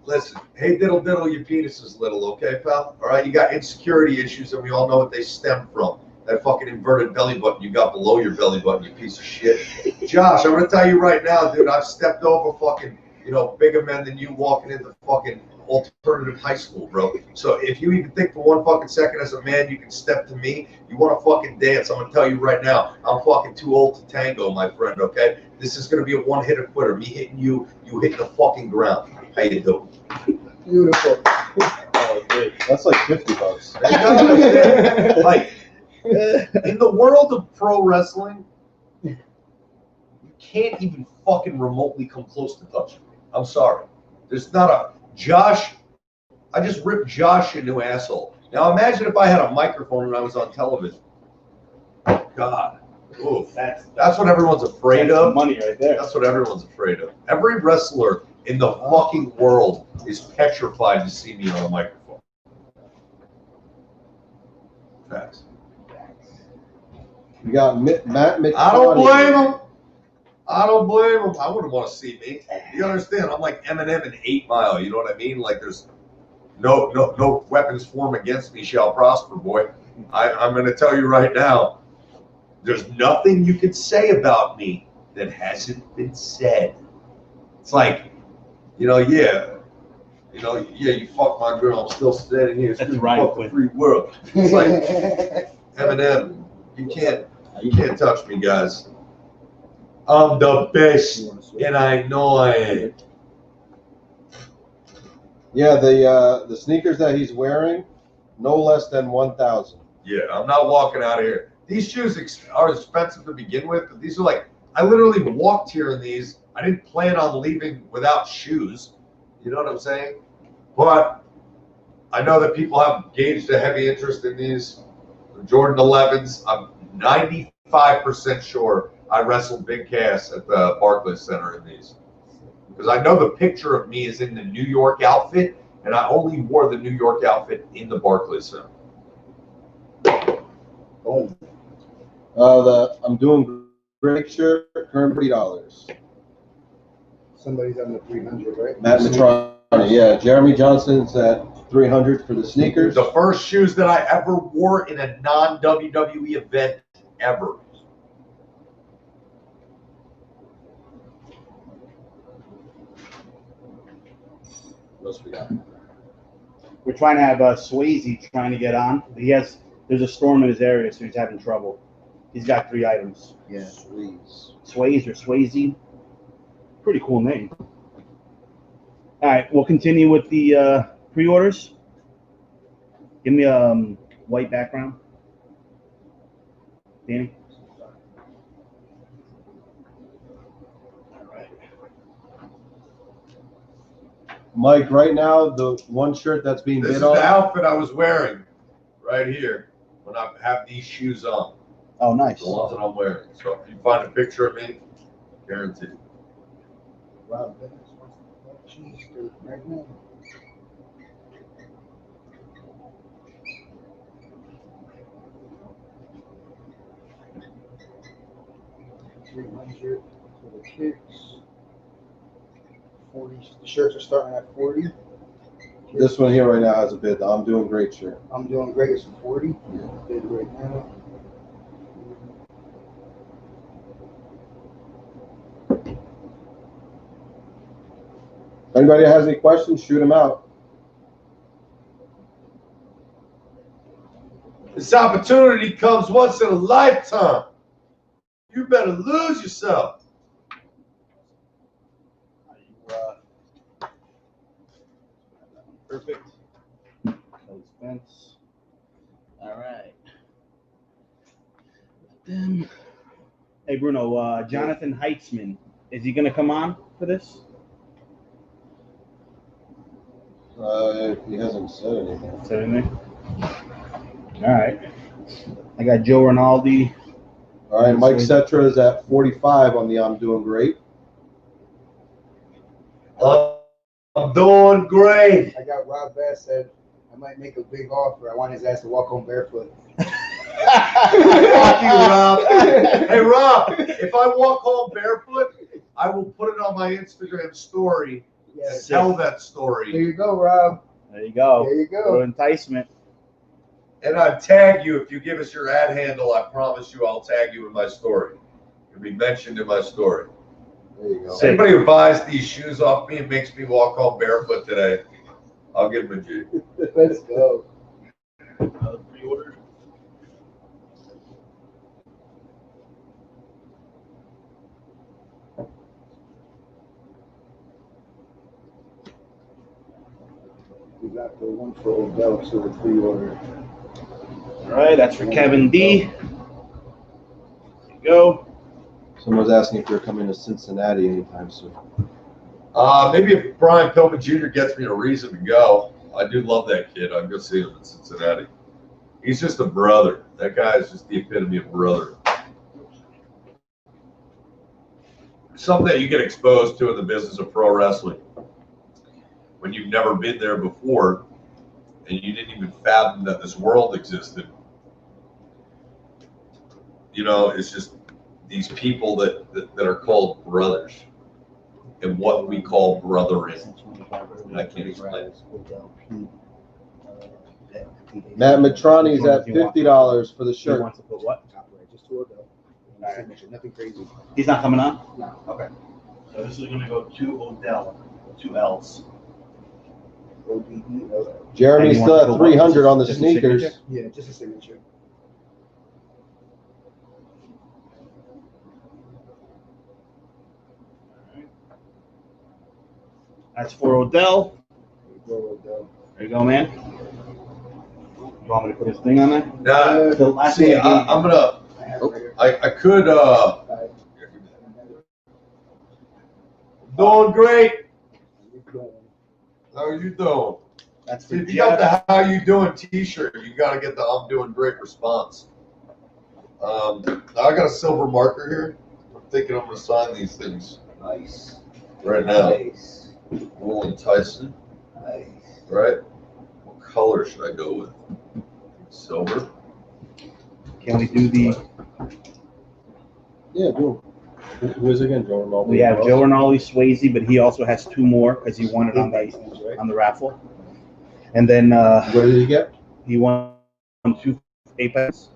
Listen, hey, diddle diddle, your penis is little, okay, pal? All right, you got insecurity issues, and we all know what they stem from. That fucking inverted belly button you got below your belly button, you piece of shit. Josh, I'm gonna tell you right now, dude, I've stepped over fucking, bigger men than you walking into fucking alternative high school, bro. So if you even think for one fucking second as a man you can step to me, you want to fucking dance, I'm gonna tell you right now, I'm fucking too old to tango, my friend, okay? This is gonna be a one-hitter quitter. Me hitting you, you hitting the fucking ground. How you doing? Beautiful. Oh, dude, that's like $50. You gotta understand, like, in the world of pro wrestling, you can't even fucking remotely come close to touching me. I'm sorry. There's not a Josh. I just ripped Josh a new asshole. Now imagine if I had a microphone and I was on television. God. Oof. That's what everyone's afraid of. Money right there. That's what everyone's afraid of. Every wrestler in the fucking world is petrified to see me on a microphone. Facts. You got Matt McCartney. I don't blame him. I don't blame him. I wouldn't want to see me. You understand? I'm like Eminem in 8 Mile. You know what I mean? Like there's no weapons formed against me shall prosper, boy. I'm going to tell you right now. There's nothing you could say about me that hasn't been said. It's like, yeah, you fuck my girl. I'm still standing here. That's Screw right, fuck the free world. It's like Eminem. You can't touch me, guys. I'm the best, and I know I am. Yeah, the sneakers that he's wearing, no less than 1,000. Yeah, I'm not walking out of here. These shoes are expensive to begin with, but these are like, I literally walked here in these. I didn't plan on leaving without shoes. You know what I'm saying? But I know that people have gauged a heavy interest in these Jordan 11s. I'm 95% sure I wrestled Big Cass at the Barclays Center in these. Because I know the picture of me is in the New York outfit, and I only wore the New York outfit in the Barclays Center. Oh. I'm doing great shirt, current $3. Somebody's on the 300, right? Matt Matroni, yeah. Jeremy Johnson's at 300 for the sneakers. The first shoes that I ever wore in a non-WWE event ever. What else we got? We're trying to have Swayze trying to get on. There's a storm in his area, so he's having trouble. He's got 3 items. Yeah. Swayze or Swayze. Pretty cool name. All right, we'll continue with the pre-orders. Give me a white background. Danny? Mike, right now, the one shirt that's being This bid is on. the outfit I was wearing right here when I have these shoes on. Oh, nice. The ones that I'm wearing. So if you find a picture of me, guaranteed. Wow, Dennis wants that cheese steak right now. $300 for the kicks. 40. The shirts are starting at 40. This one here right now has a bid. I'm doing great shirt. I'm doing great. It's 40. Bid right now. Anybody that has any questions, shoot them out. This opportunity comes once in a lifetime. You better lose yourself. Perfect. Fence. All right. Then, hey Bruno, Jonathan Heitzman, is he gonna come on for this? He hasn't said anything. Said anything? All right. I got Joe Rinaldi. All right, Mike Cetra is at 45 on the I'm doing great. I'm doing great. I got Rob Bass said I might make a big offer. I want his ass to walk home barefoot. Fuck you, Rob. Hey, Rob, if I walk home barefoot, I will put it on my Instagram story and tell that story. There you go, Rob. There you go. There you go. Little enticement. And I tag you. If you give us your ad handle, I promise you I'll tag you in my story. You'll be mentioned in my story. There you go. Anybody who buys these shoes off me and makes me walk home barefoot today, I'll give them a G. Let's go. Pre-order. We got the one for Odell to the pre-order. All right, that's for Kevin D. There you go. Someone's asking if you're coming to Cincinnati anytime soon. Maybe if Brian Pillman Jr. gets me a reason to go. I do love that kid. I'd go see him in Cincinnati. He's just a brother. That guy is just the epitome of brother. Something that you get exposed to in the business of pro wrestling when you've never been there before and you didn't even fathom that this world existed. You know, it's just these people that are called brothers and what we call brothering. And I can't explain it. Matt Matroni's at $50 for the He shirt. wants to put what? Just to Odell. Nothing crazy. He's not coming on? No. Okay. So this is going to go to Odell, 2 L's. O-D-E-L-L. Jeremy's still at 300 on the sneakers. Yeah, just a signature. That's for Odell. There you go, Odell. There you go, man. You want me to put his thing on there? Nah, The last see, one I gave I'm gonna. I could. Doing great. How are you doing? That's See, if you got the "How you doing" T-shirt, you got to get the "I'm doing great" response. I got a silver marker here. I'm thinking I'm gonna sign these things. Nice. Right now. Nice. Will enticing. Nice. Right. What color should I go with? Silver. Can we do the? Yeah, do. Who is it again? Joe Rinaldi. We have Joe Rinaldi, Swayze, but he also has 2 more because he won it on the raffle. And then what did he get? He won 2 8-packs.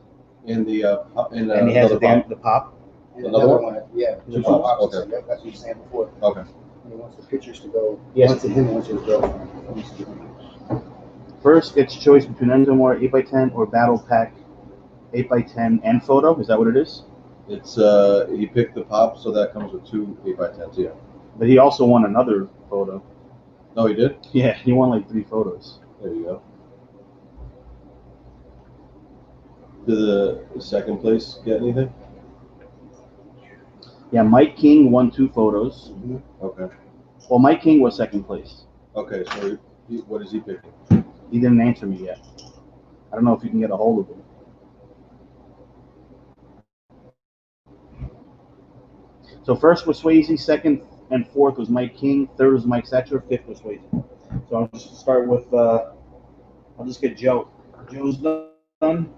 In the and he has the pop. And Another one? Yeah. Two Two pops? pops. Okay. Yep, that's what you were saying before. Okay. And he wants the pictures to go. Yes. One to him, one to his girlfriend. First, it's choice between Enzo Amore 8x10 or Battle Pack 8x10 and photo. Is that what it is? It's he picked the pop, so that comes with 2 8x10s. Yeah. But he also won another photo. No, he did. Yeah, he won like 3 photos. There you go. Did the second place get anything? Yeah, Mike King won 2 photos. Mm-hmm. Okay. Well, Mike King was second place. Okay, so what is he picking? He didn't answer me yet. I don't know if you can get a hold of him. So first was Swayze, second and fourth was Mike King, third was Mike Setcher, fifth was Swayze. So I'll just start with, I'll just get Joe. Joe's done.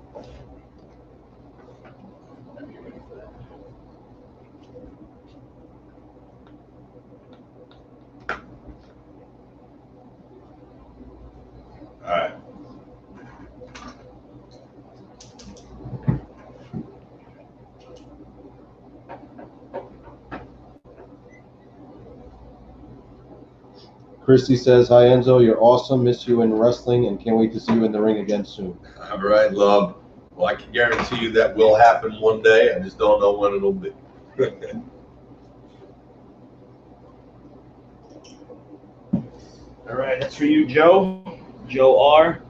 Christy says, "Hi Enzo, you're awesome. Miss you in wrestling and can't wait to see you in the ring again soon." All right, love. Well, I can guarantee you that will happen one day. I just don't know when it'll be. All right, that's for you, Joe. Joe R.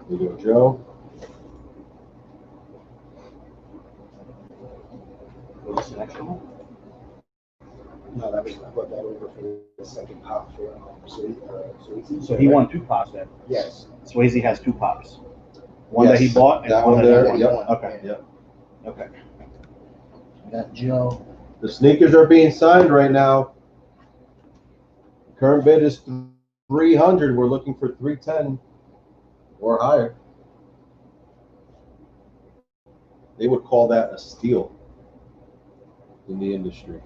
There you go, Joe. What's the next one? No, that was, I brought that over for the second pop for Swayze. So he won 2 pops then? Yes. Swayze has 2 pops. One Yes, that he bought and that one one that there. he won. Yep. Okay. Yep. Okay. I got Joe. The sneakers are being signed right now. Current bid is 300. We're looking for 310 or higher. They would call that a steal in the industry.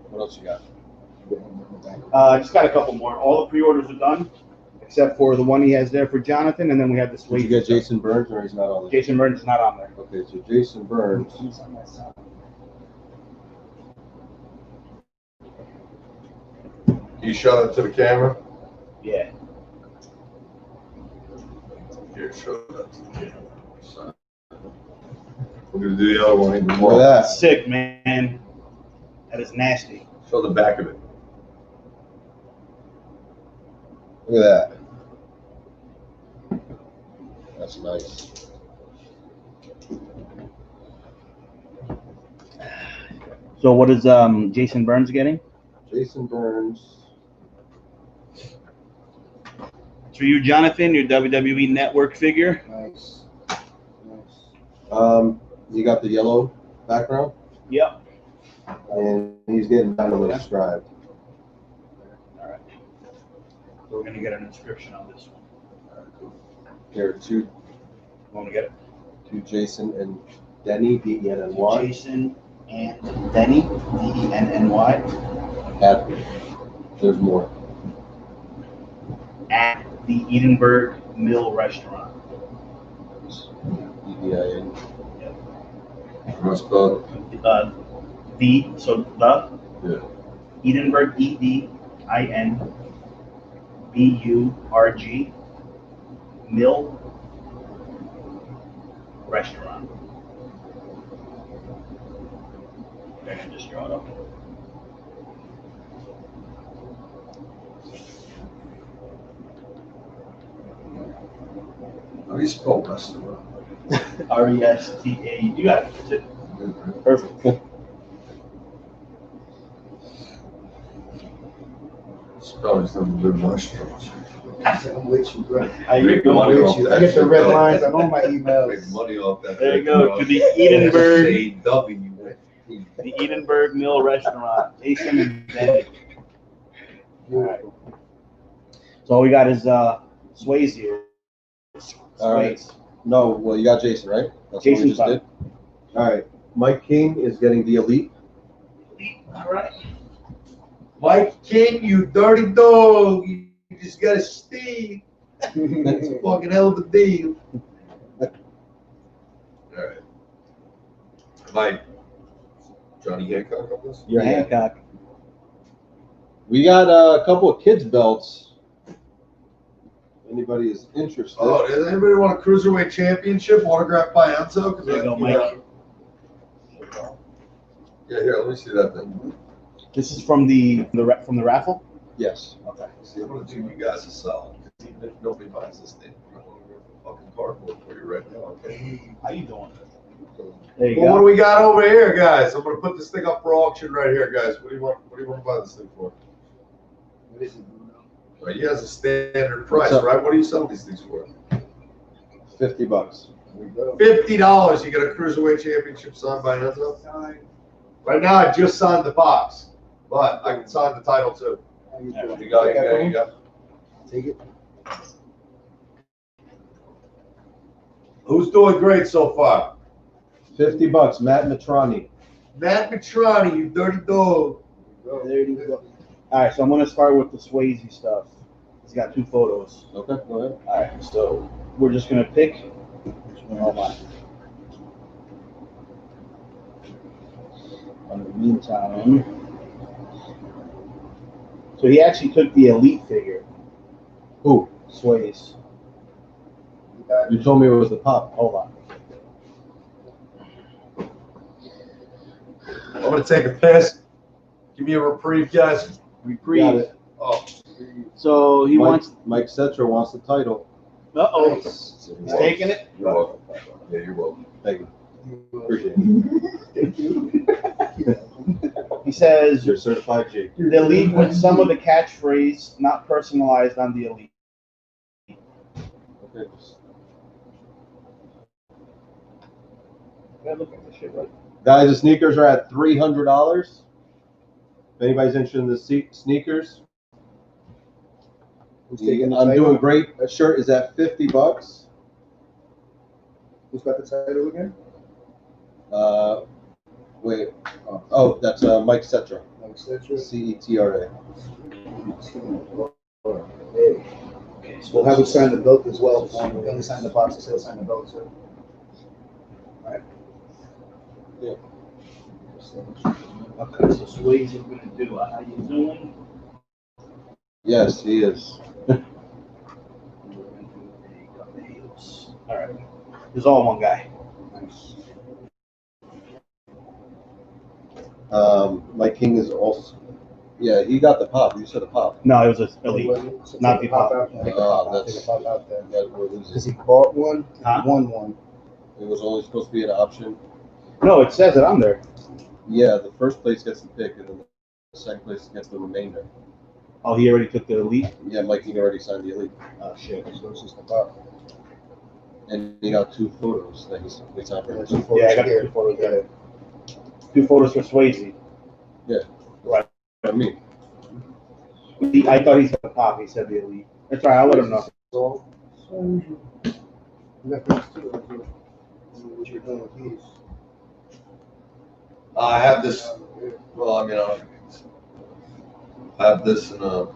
What else you got? Just got a couple more. All the pre-orders are done, except for the one he has there for Jonathan, and then we have the Did Swayze. you get Jason Burns or he's not on there? Jason Burns is not on there. Okay, so Jason Burns. He's on that side. You show that to the camera? Yeah. Here, show that to the camera. We're going to do the other one even Look more. at that. Sick, man. That is nasty. Show the back of it. Look at that. That's nice. So what is Jason Burns getting? Jason Burns. It's for you, Jonathan, your WWE Network figure. Nice. You got the yellow background? Yep. And he's getting dynamite described. All right. So we're gonna get an inscription on this one. Here are two. Want to get it? To Jason and Denny, D-E-N-N-Y. Jason and Denny, D-E-N-N-Y. There's more. At the Edinburgh Mill Restaurant. E-D-I-N. What's called? Yeah. Edinburgh, E-D-I-N-B-U-R-G, Mill Restaurant. I can just draw it up. How do you spell restaurant? R-E-S-T-A. You got it. That's it. Perfect. Spelling some good restaurants. I'm with you, bro. How you Make doing? money I'm off with you. that I get the shit, red though. lines on all my Make emails. money off that. There you shit, go. bro. To the Edinburgh, S-A-W. the Edinburgh Mill Restaurant. Jason and Denny. All right. So all we got is Swayze here. All right. No, well, you got Jason, right? That's Jason's what we just did. All right. Mike King is getting the Elite. All right. Mike King, you dirty dog. You just got to steal. That's a fucking hell of a deal. All right. Mike. Johnny Hancock on this? Your Hancock. We got a couple of kids' belts. Anybody is interested? Oh, does anybody want a Cruiserweight Championship autographed by Enzo? There you go, Mike. Yeah, here, let me see that thing. This is from the raffle? Yes. Okay. See, I'm going to do you guys a solid. Even if nobody buys this thing, I'm going to rip a fucking cardboard for you right now, okay? How you doing? There you Well, what go. do we got over here, guys? I'm going to put this thing up for auction right here, guys. What do you want to buy this thing for? What is it, Bruno? Right, he has a standard price, What's up? right? What do you sell these things for? $50. There we go. $50. You get a Cruiserweight Championship signed by Enzo? Right now, I just signed the box. But I can sign the title too. You go. Take it. Who's doing great so far? $50, Matt Matrani. Matt Matrani, you dirty dog. There you go. All right, so I'm gonna start with the Swayze stuff. He's got 2 photos. Okay, go ahead. All right, so we're just gonna pick which one I want. In the meantime, so he actually took the Elite figure. Who? Swayze. You told me it was the pop. Hold on. I'm gonna take a piss. Give me a reprieve, guys. Reprieve. Oh. So he wants. Mike Cetra wants the title. Uh-oh. He's taking it. You're welcome. Yeah, you're welcome. Thank you. Appreciate it. He says You're certified G. the Elite with some of the catchphrase not personalized on the Elite. Okay. Look at this shit, right? Guys, the sneakers are at $300. If anybody's interested in the sneakers, I'm doing great. A shirt is at $50. Who's got the title again? Wait. Oh, that's Mike Cetra. Mike Cetra. CETRA. Okay, so we'll have him sign the belt as well. We only sign the box, so he'll sign the belt too. All right. Yeah. Okay, so Swayze is gonna do how you doing? Yes, he is. All right. There's all one guy. Nice. Mike King is also. Yeah, he got the pop. You said the pop. No, it was a Elite, not the pop. Take the pop out. That's Take the pop out there. that we're losing. Because he bought one, and won one. It was only supposed to be an option. No, it says it on there. Yeah, the first place gets the pick, and then the second place gets the remainder. Oh, he already took the Elite? Yeah, Mike King already signed the Elite. Oh, shit. So it's just the pop. And he got 2 photos that he's signed for. Yeah, I got 2 photos there. 2 photos for Swayze. Yeah. Right. I mean, I thought he's gonna pop. He said the Elite. That's right. I'll let him know. So you got things too. What you're doing with these? I have this. Well, I mean, I have this in a.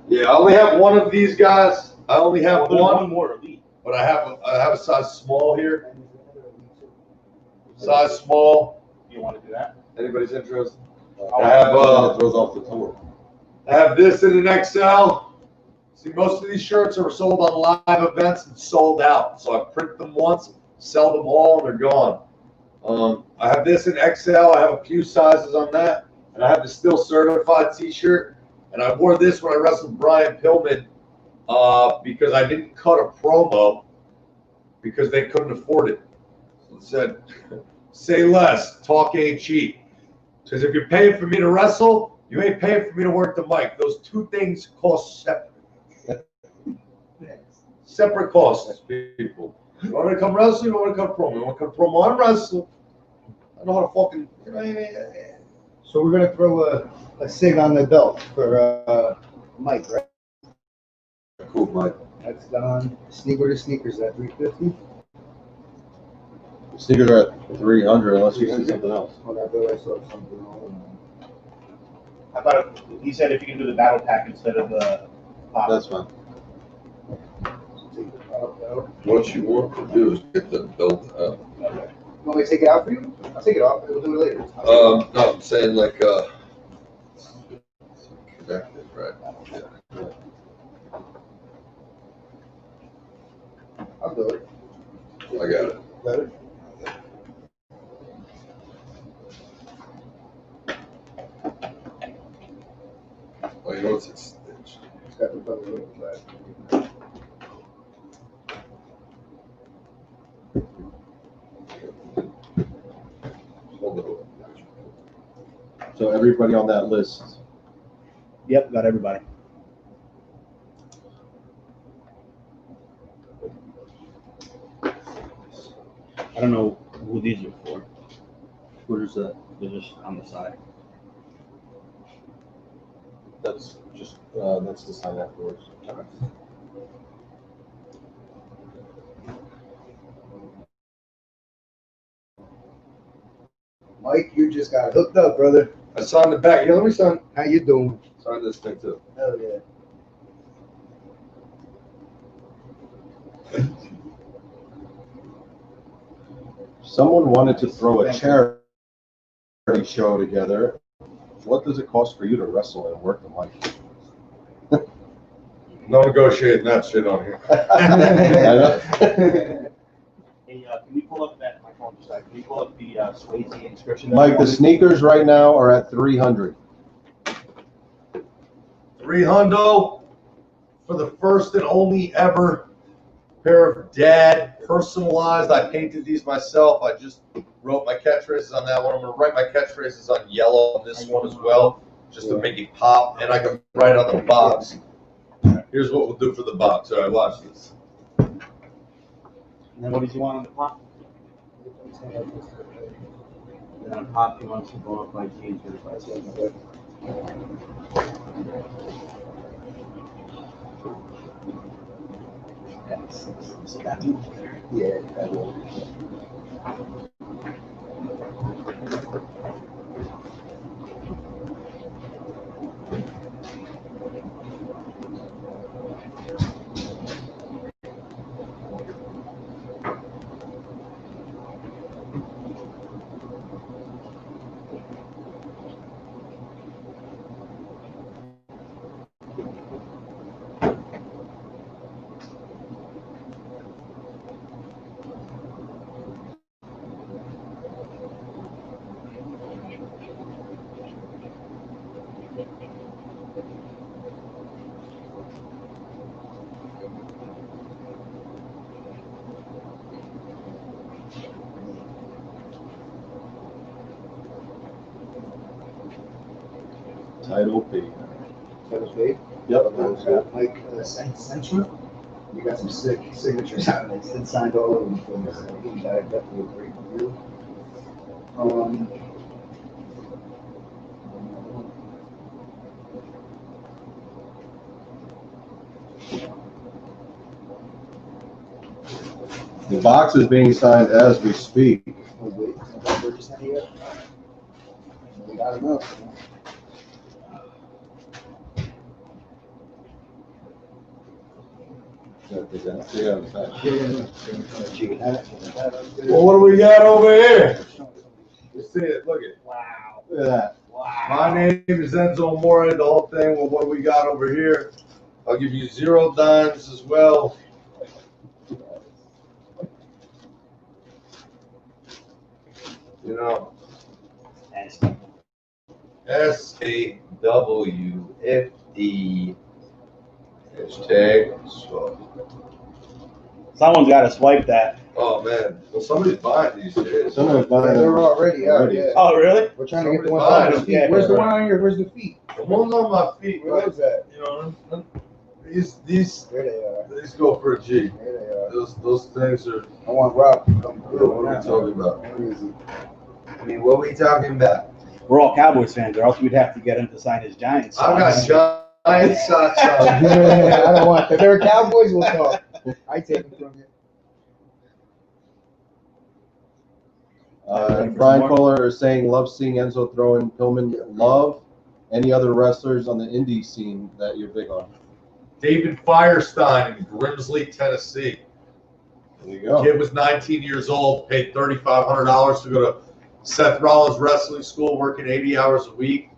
Yeah, I only have one of these guys. I only have one more Elite. But I have a size small here. Size small. You want to do that? Anybody's interested? I have throws off the tour. I have this in an XL. See, most of these shirts are sold on live events and sold out. So I print them once, sell them all, and they're gone. I have this in XL. I have a few sizes on that. And I have the Still Certified t-shirt. And I wore this when I wrestled Brian Pillman because I didn't cut a promo because they couldn't afford it. So it said, say less, talk ain't cheap. Because if you're paying for me to wrestle, you ain't paying for me to work the mic. Those two things cost separate. Separate costs, people. You want me to come wrestle? You don't want to come promo? You want to come promo? I'm wrestle. I know how to fucking. You know, So we're gonna throw a sig on the belt for Mike, right? Cool, Mike. That's done. Sneaker to sneakers at $350. Sneakers are at $300 unless you see something else. Oh, I thought I saw something. I thought he said if you can do the battle pack instead of the pop. That's fine. Take the pop out. What you want to do is get the belt out. Okay. You want me to take it out for you? I'll take it off. We'll do it later. No, I'm saying like connected, right? Yeah. I'll do it. I got it. Got it? Oh, you know it's stitched. It's got the button on the back. Hold it over. So everybody on that list. Yep, got everybody. I don't know who these are for. What is that? They're just on the side. That's just that's the sign afterwards. Mike, you just got hooked up, brother. I signed the back. Yeah, let me sign. How you doing? Sign this thing too. Hell yeah. Someone wanted to throw a charity show together. What does it cost for you to wrestle and work the mic? No negotiating that shit on here. Hey, can we pull up that? My phone just died. Can you pull up the Swayze inscription? Mike, the sneakers right now are at 300. 300 for the first and only ever pair of dad personalized. I painted these myself. I just wrote my catchphrases on that one. I'm going to write my catchphrases on yellow on this one as well, just to make it pop. And I can write on the box. Here's what we'll do for the box. All right, watch this. And then what did you want on the pop? And on pop, you want to go up my jeans. Yeah, I will. Title B. Title B? Yep. Mike Central? You got some sick signatures on it. It's signed all over the place. You got definitely a great review. The box is being signed as we speak. Oh, wait. We're just not here. We got enough. Well, what do we got over here? Let's see it. Look at it. Wow. Look at that. Wow. My name is Enzo Amore. The whole thing. Well, what do we got over here? I'll give you 0 dimes as well. You know, SAWFD. Hashtag swap. Someone's got to swipe that. Oh man, well somebody's buying these days. Somebody's buying They're already out. Yeah. Oh, really? We're trying to get the Somebody's one buying on them. the feet. Where's the one on your? Where's the feet? The one on my feet. Where is that? You know, these There they are. these go for a G. There they are. Those things are. I want Rob to come through. What are we talking about? Where is he? I mean, what are we talking about? We're all Cowboys fans, or else we'd have to get him to sign his Giants. I've got giant socks on. I don't want. If they're Cowboys, we'll talk. I take them from you. Brian Kohler is saying, love seeing Enzo throw in Pillman. Love any other wrestlers on the indie scene that you're big on? David Firestein in Grimsley, Tennessee. There you go. Kid was 19 years old, paid $3,500 to go to Seth Rollins Wrestling School, working 80 hours a week.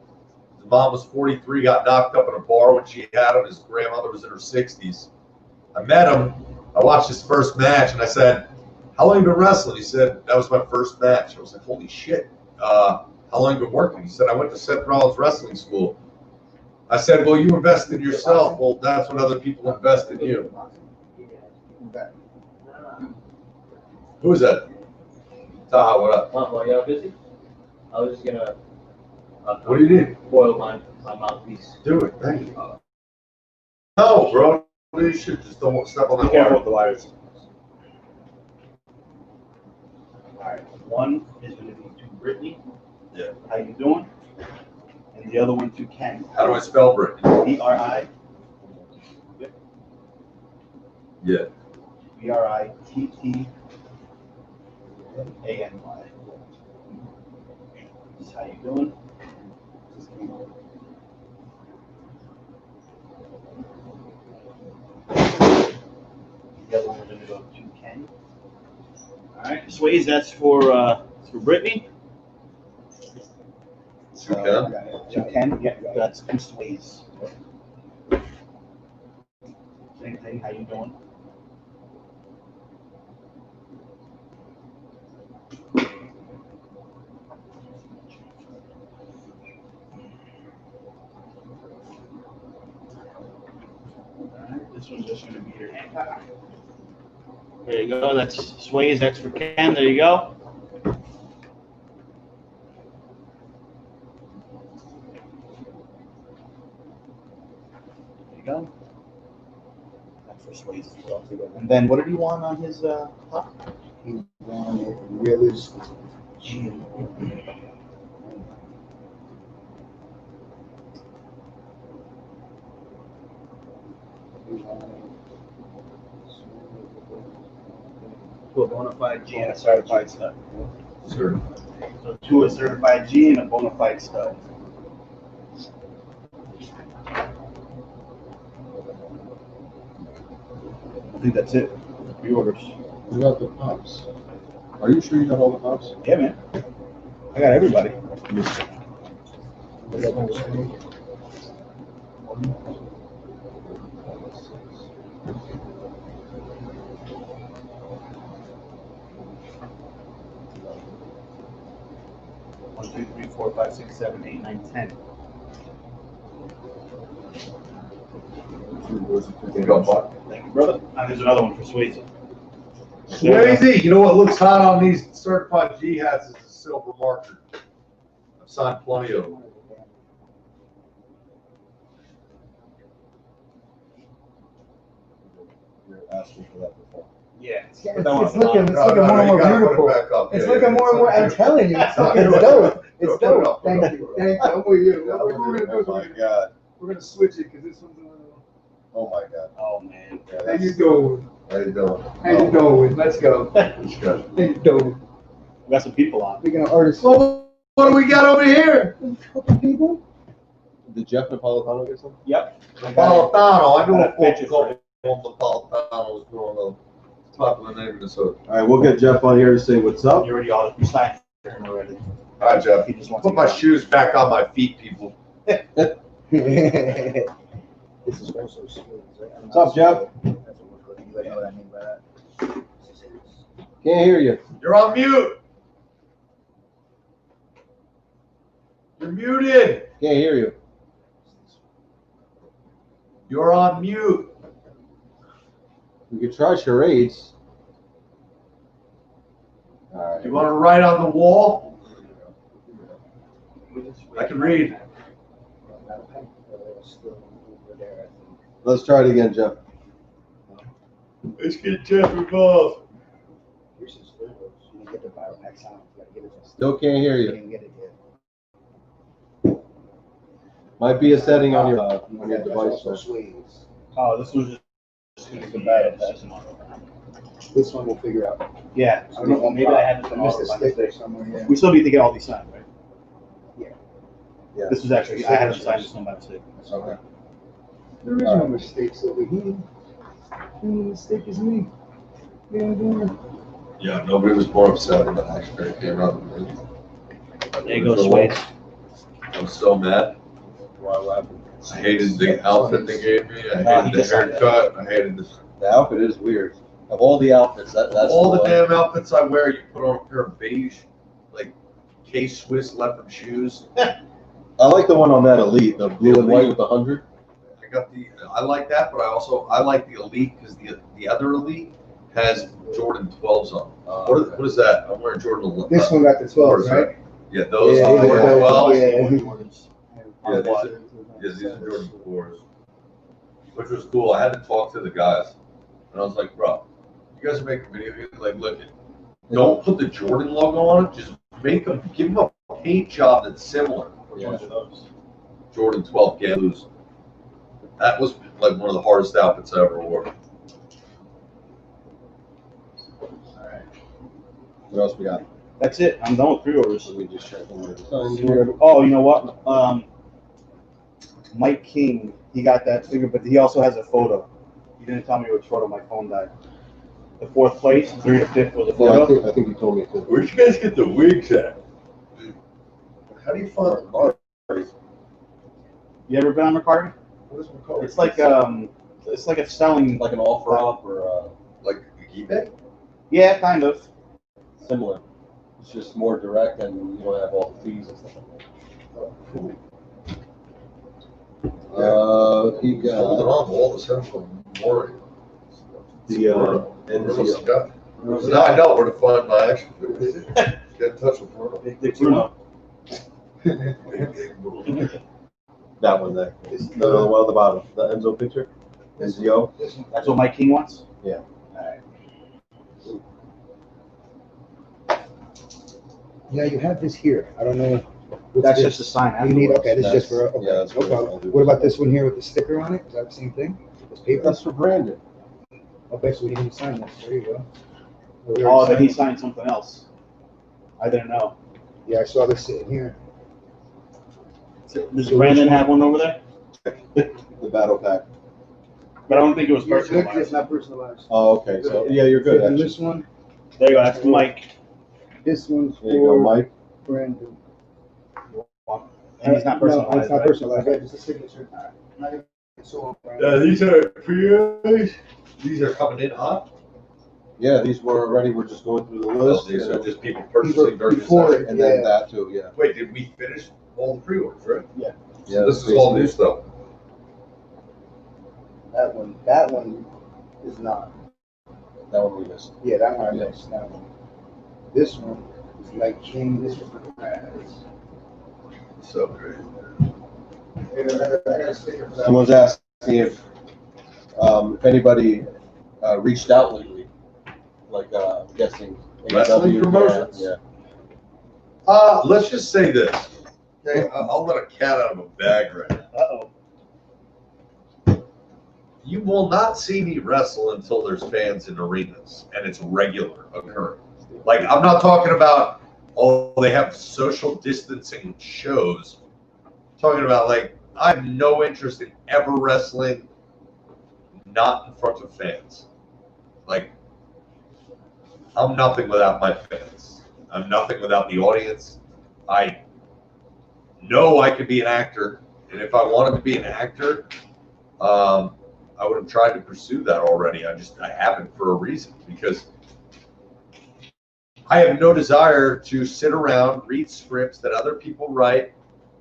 His mom was 43, got knocked up in a bar when she had him. His grandmother was in her 60s. I met him. I watched his first match, and I said, how long have you been wrestling? He said, that was my first match. I was like, holy shit. How long have you been working? He said, I went to Seth Rollins Wrestling School. I said, well, you invest in yourself. Well, that's when other people invest in you. Who is that? Taha, what up? Well, y'all busy? I was just gonna. What do you need? Boil my mouthpiece. Do it. Thank you. No, bro. You should just don't step on that Be careful wire. with the wires. All right. One is going to be to Brittany. Yeah. How you doing? And the other one to Ken. How do I spell Brittany? B-R-I. Yeah. B-R-I-T-T-A-N-Y. How you doing? The other one we're going to go to Ken. All right, Swayze, that's for Brittany. To Ken? To Ken, yeah, that's for Swayze. Same thing, how you doing? This one's just going to be your hand. There you go. That's Swayze. That's for Ken. There you go. There you go. That's for Swayze as well. And then what did he want on his top? He wanted realist G. To a bona fide G and a certified stud. Certified. So to a certified G and a bona fide stud. I think that's it. Pre-orders. What about the pops? Are you sure you got all the pops? Yeah, man. I got everybody. One, two, three, 4, 5, 6, 7, 8, 9, 10. Thank you, brother. And there's another one for Swayze. Swayze, you know what looks hot on these certified G hats is the silver marker. I've signed plenty of them. You're asking for that before. Yeah. It's looking more and more beautiful. It's looking more and more. I'm telling you, it's dope. It's dope. Thank you. Thank you. I'm with you. What we're gonna do? Oh my God. We're gonna switch it because this one's. Oh my God. Oh man. Yeah, How you doing? How you doing? How you doing? Let's go. Let's go. How you doing? We got some people on. Speaking of artists, Well, what do we got over here? a couple people. Did Jeff Napolitano get some? Yep. Napolitano. I knew a picture couple Napolitano was growing up. Popular name in Minnesota. All right, we'll get Jeff on here to say what's up. You already all signed for him already. All right, Jeff. He just wants Put to my get on. shoes back on my feet, people. This is also smooth. What's up, Jeff? You know what I mean by that. Can't hear you. You're on mute. You're muted. Can't hear you. You're on mute. We could try charades. All right. You want to write on the wall? I can read. Let's try it again, Jeff. Let's get Jeff involved. Still can't hear you. Didn't get it yet. Might be a setting on your device. Oh, this was just going to be bad. This one we'll figure out. Yeah. I don't know. Maybe I had to missed a sticker somewhere. Yeah. We still need to get all these signed, right? Yeah. This was actually, I had them signed this one by mistake. Okay. There is no mistakes over here. The only mistake is me. Yeah, nobody was more upset when the X-Ray came out. There you go, Swayze. I was so mad. I hated the outfit they gave me. I hated the haircut. I hated this. The outfit is weird. Of all the outfits, that's all the one. damn outfits I wear. You put on a pair of beige, like K-Swiss leopard shoes. I like the one on that Elite, the blue and white with 100. I got the. I like that, but I like the Elite because the other Elite has Jordan 12s on. What is that? I'm wearing Jordan 11. This one got the 12s, right? Yeah, those Yeah, are Jordan 12s. Yeah. These are Jordan 4s, which was cool. I had to talk to the guys, and I was like, bro, you guys are making video games. Like, look, don't put the Jordan logo on it. Just give them a paint job that's similar. Which ones are those? Jordan 12 Gallows. That was like one of the hardest outfits I ever wore. What else we got? That's it. I'm done with pre-orders. Let me just check. Oh, you know what? Mike King, he got that figure, but he also has a photo. He didn't tell me which photo. My phone died. The 4th place, 3 to 5th was a photo. Yeah, I think you told me too. Where'd you guys get the wigs at? How do you find Macari? You ever been on Macari? What is Macari? It's like a selling, like an offer up or like eBay? Yeah, kind of. Similar. It's just more direct and you don't have all the fees and stuff like that. He got all the stuff from Amore. the nZo. Now I know where to find my action figures. Get in touch with Bruno. Big Bruno. That one there. The one on the bottom. The Enzo picture. nZo. That's what Mike King wants? Yeah. Alright. Yeah, you have this here. I don't know. That's just a sign. You need, okay, this is just for, Yeah, okay, that's no what problem. I'll do. What about this one here with the sticker on it? Is that the same thing? This paper? That's for Brandon. Okay, so we didn't sign this. There you go. Oh, then he signed something else. I didn't know. Yeah, I saw this sitting here. Does Brandon have one over there? The battle pack. But I don't think it was It's personalized. not personalized. Oh, okay. So yeah, you're good. And Actually. this one, There you go. That's Mike. this one's There you go, for Mike. Brandon. And he's not personalized. No, it's not right? personalized, right? Just a signature. Not even so. These are pre-orders. These are coming in hot. Yeah, these were already. We're just going through the list. These and are then- just people purchasing during before the it, and then yeah. that too. Yeah. Wait, did we finish all the pre-orders, right? Yeah. Yeah. This is all new stuff. That one is not. That one we missed. Yeah, that one I missed. That one. This one is like King. This one for Brad. So great. I got a sticker for that. Someone's asking if anybody reached out lately, like I'm guessing. Wrestling AEW, promotions? Yeah. Let's just say this. Okay, I'll let a cat out of a bag right now. Uh-oh. You will not see me wrestle until there's fans in arenas and it's regular occurring. Like, I'm not talking about, oh, they have social distancing shows. I'm talking about, like, I have no interest in ever wrestling not in front of fans. Like, I'm nothing without my fans. I'm nothing without the audience. I know I could be an actor, and if I wanted to be an actor, I would have tried to pursue that already. I haven't for a reason, because I have no desire to sit around, read scripts that other people write.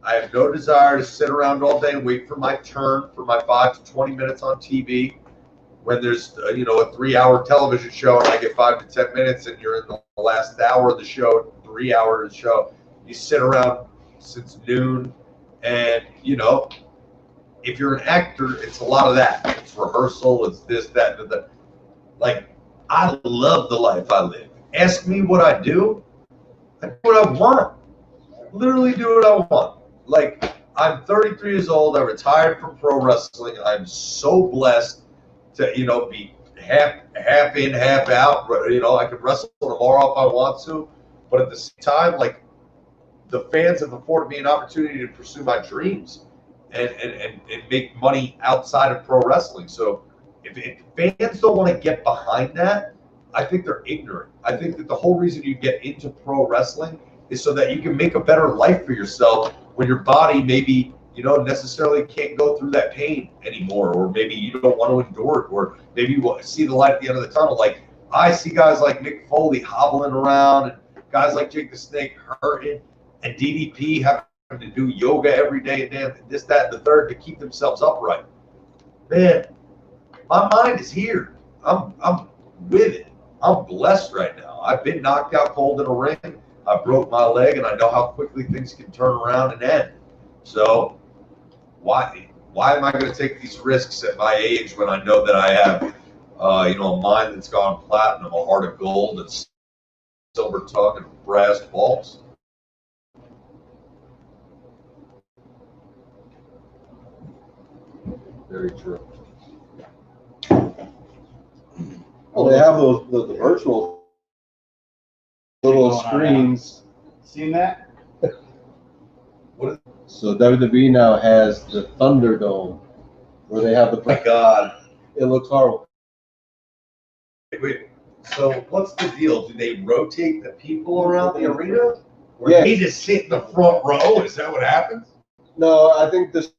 I have no desire to sit around all day and wait for my turn for my 5 to 20 minutes on TV when there's a 3-hour television show and I get 5 to 10 minutes and you're in the last hour of the show, 3 hours of the show. You sit around since noon, and if you're an actor, it's a lot of that. It's rehearsal, it's this, that, and that. Like, I love the life I live. Ask me what I do. I do what I want. Literally do what I want. Like, I'm 33 years old. I retired from pro wrestling. I'm so blessed to, be half in, half out. I could wrestle tomorrow if I want to. But at the same time, like, the fans have afforded me an opportunity to pursue my dreams and make money outside of pro wrestling. So if fans don't want to get behind that, I think they're ignorant. I think that the whole reason you get into pro wrestling is so that you can make a better life for yourself when your body maybe, necessarily can't go through that pain anymore, or maybe you don't want to endure it, or maybe you want to see the light at the end of the tunnel. Like, I see guys like Mick Foley hobbling around, and guys like Jake the Snake hurting, and DDP having to do yoga every day and this, that, and the third to keep themselves upright. Man, my mind is here. I'm with it. I'm blessed right now. I've been knocked out cold in a ring. I broke my leg, and I know how quickly things can turn around and end. So why am I going to take these risks at my age when I know that I have, a mind that's gone platinum, a heart of gold, and silver tongue, and brass balls? Very true. Well, they have those the virtual little screens. Seen that? So WWE now has the Thunderdome, where they have the. My God, it looks horrible. Wait, so what's the deal? Do they rotate the people around the arena? Or Yes. they just sit in the front row? Is that what happens? No, I think this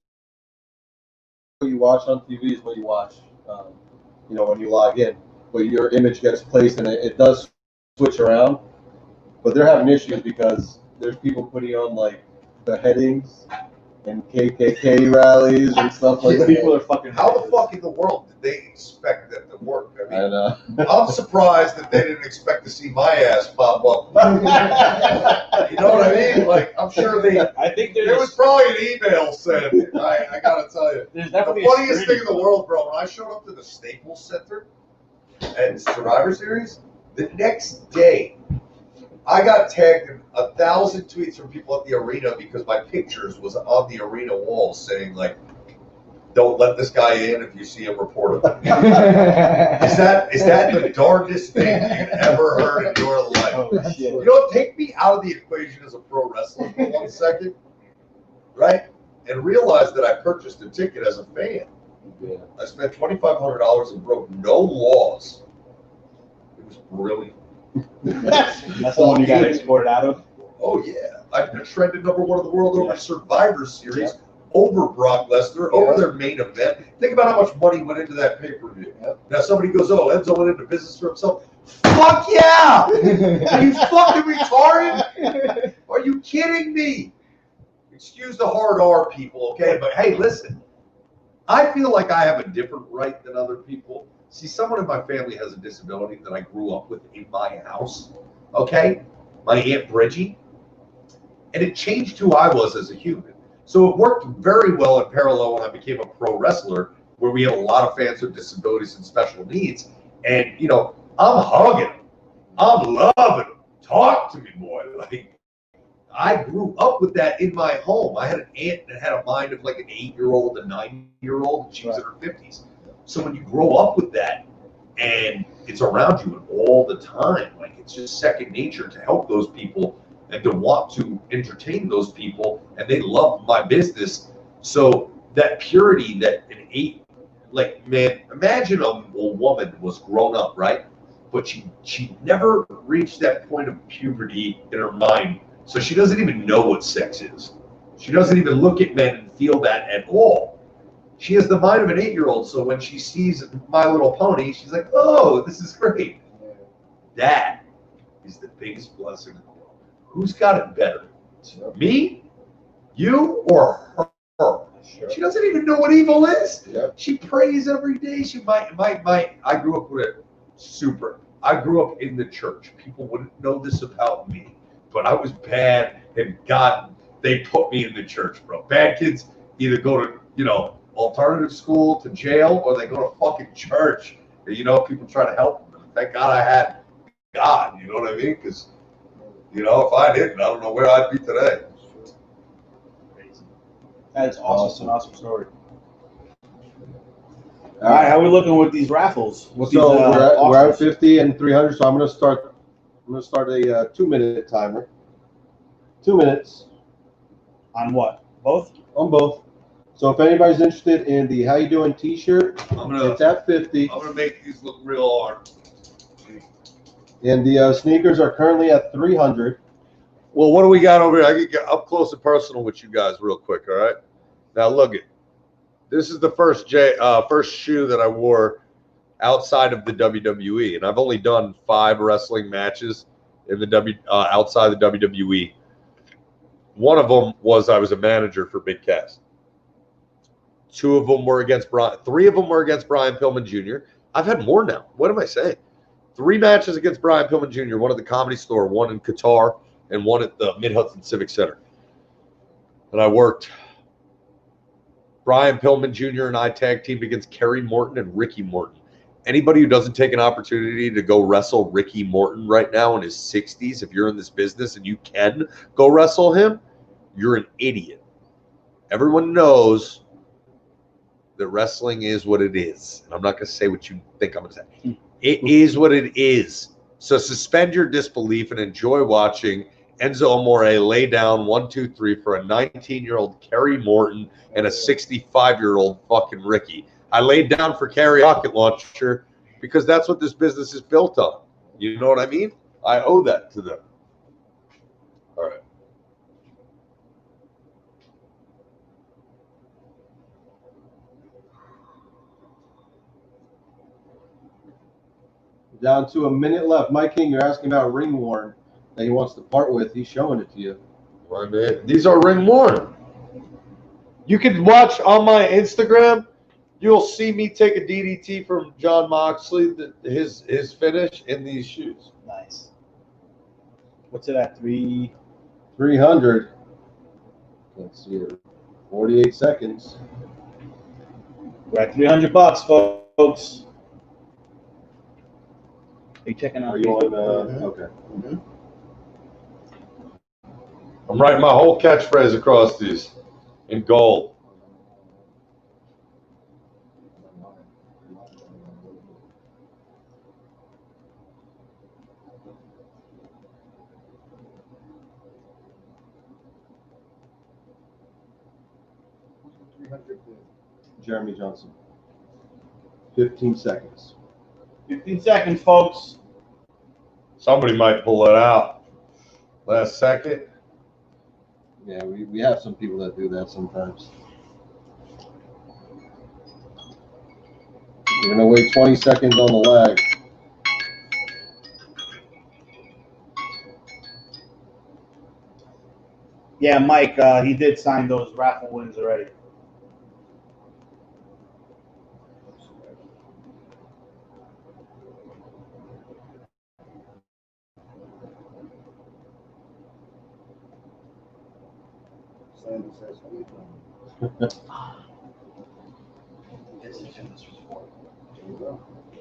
what you watch on TV is what you watch. When you log in, but your image gets placed and it does switch around. But they're having issues because there's people putting on like beheadings and KKK rallies and stuff like that. People are fucking. How the fuck in the world did they expect that to work? I mean, I know. I'm surprised that they didn't expect to see my ass pop up. You know what I mean? Like, I'm sure I think there was probably an email sent. I gotta tell you, There's the definitely a funniest thing screening. in the world, bro. When I showed up to the Staples Center at Survivor Series, the next day, I got tagged in 1,000 tweets from people at the arena because my pictures was on the arena wall saying like, "Don't let this guy in. If you see him, report him." Is that the darndest thing you've ever heard in your life? Oh, shit. You know, take me out of the equation as a pro wrestler for 1 second, right? And realize that I purchased a ticket as a fan. Yeah. I spent $2,500 and broke no laws. It was brilliant. That's the one you got exported out of? Oh, yeah. I've been trending #1 in the world over Survivor Series, over Brock Lesnar, over their main event. Think about how much money went into that pay-per-view. Now somebody goes, "Oh, Enzo went into business for himself." Fuck yeah! Are you fucking retarded? Are you kidding me? Excuse the hard R, people, okay? But hey, listen. I feel like I have a different right than other people. See, someone in my family has a disability that I grew up with in my house, okay? My Aunt Bridgie. And it changed who I was as a human. So it worked very well in parallel when I became a pro wrestler, where we have a lot of fans with disabilities and special needs. And, you know, I'm hugging them. I'm loving them. Talk to me, boy. Like, I grew up with that in my home. I had an aunt that had a mind of like an 8-year-old, a 9-year-old, and she was in her 50s. So when you grow up with that and it's around you all the time, like it's just second nature to help those people and to want to entertain those people, and they love my business. So that purity that an 8, like, man, imagine a woman was grown up, right? But she never reached that point of puberty in her mind. So she doesn't even know what sex is. She doesn't even look at men and feel that at all. She has the mind of an 8-year-old. So when she sees My Little Pony, she's like, "Oh, this is great." That is the biggest blessing in the world. Who's got it better? Me, you, or her? She doesn't even know what evil is. She prays every day. I grew up with it super. I grew up in the church. People wouldn't know this about me, but I was bad, and God, they put me in the church, bro. Bad kids either go to, alternative school, to jail, or they go to fucking church. And, people try to help them. And thank God I had God, you know what I mean? Because, if I didn't, I don't know where I'd be today. That's awesome. Awesome story. All right, how are we looking with these raffles? With So these, we're at 50 and 300. So I'm gonna start a 2-minute timer. 2 minutes. On what? Both? On both. So if anybody's interested in the How You Doing T-shirt, it's at 50. I'm gonna make these look real hard. And the sneakers are currently at 300. Well, what do we got over here? I can get up close and personal with you guys real quick, all right? Now look it. This is the first shoe that I wore outside of the WWE, and I've only done 5 wrestling matches in the outside the WWE. One of them was I was a manager for Big Cass. 2 of them were against Brian. 3 of them were against Brian Pillman Jr. I've had more now. What am I saying? 3 matches against Brian Pillman Jr., one at the Comedy Store, one in Qatar, and one at the Mid-Hudson Civic Center. And I worked. Brian Pillman Jr. and I tag teamed against Kerry Morton and Ricky Morton. Anybody who doesn't take an opportunity to go wrestle Ricky Morton right now in his 60s, if you're in this business and you can go wrestle him, you're an idiot. Everyone knows that wrestling is what it is. And I'm not going to say what you think I'm going to say. It is what it is. So suspend your disbelief and enjoy watching Enzo Amore lay down 1, 2, 3 for a 19-year-old Kerry Morton and a 65-year-old fucking Ricky. I laid down for Kerry Rocket Launcher because that's what this business is built on. You know what I mean? I owe that to them. All right. Down to a minute left. Mike King, you're asking about ring worn that he wants to part with. He's showing it to you. Right, man. These are ring worn. You can watch on my Instagram. You'll see me take a DDT from John Moxley, his finish in these shoes. Nice. What's it at? 300. Let's see it. 48 seconds. We're at $300, folks. Are you checking out? Are you on? Okay. I'm writing my whole catchphrase across these in gold. Jeremy Johnson. 15 seconds. 15 seconds, folks. Somebody might pull it out last second. Yeah, we have some people that do that sometimes. We're going to wait 20 seconds on the lag. Yeah, Mike, he did sign those raffle wins already.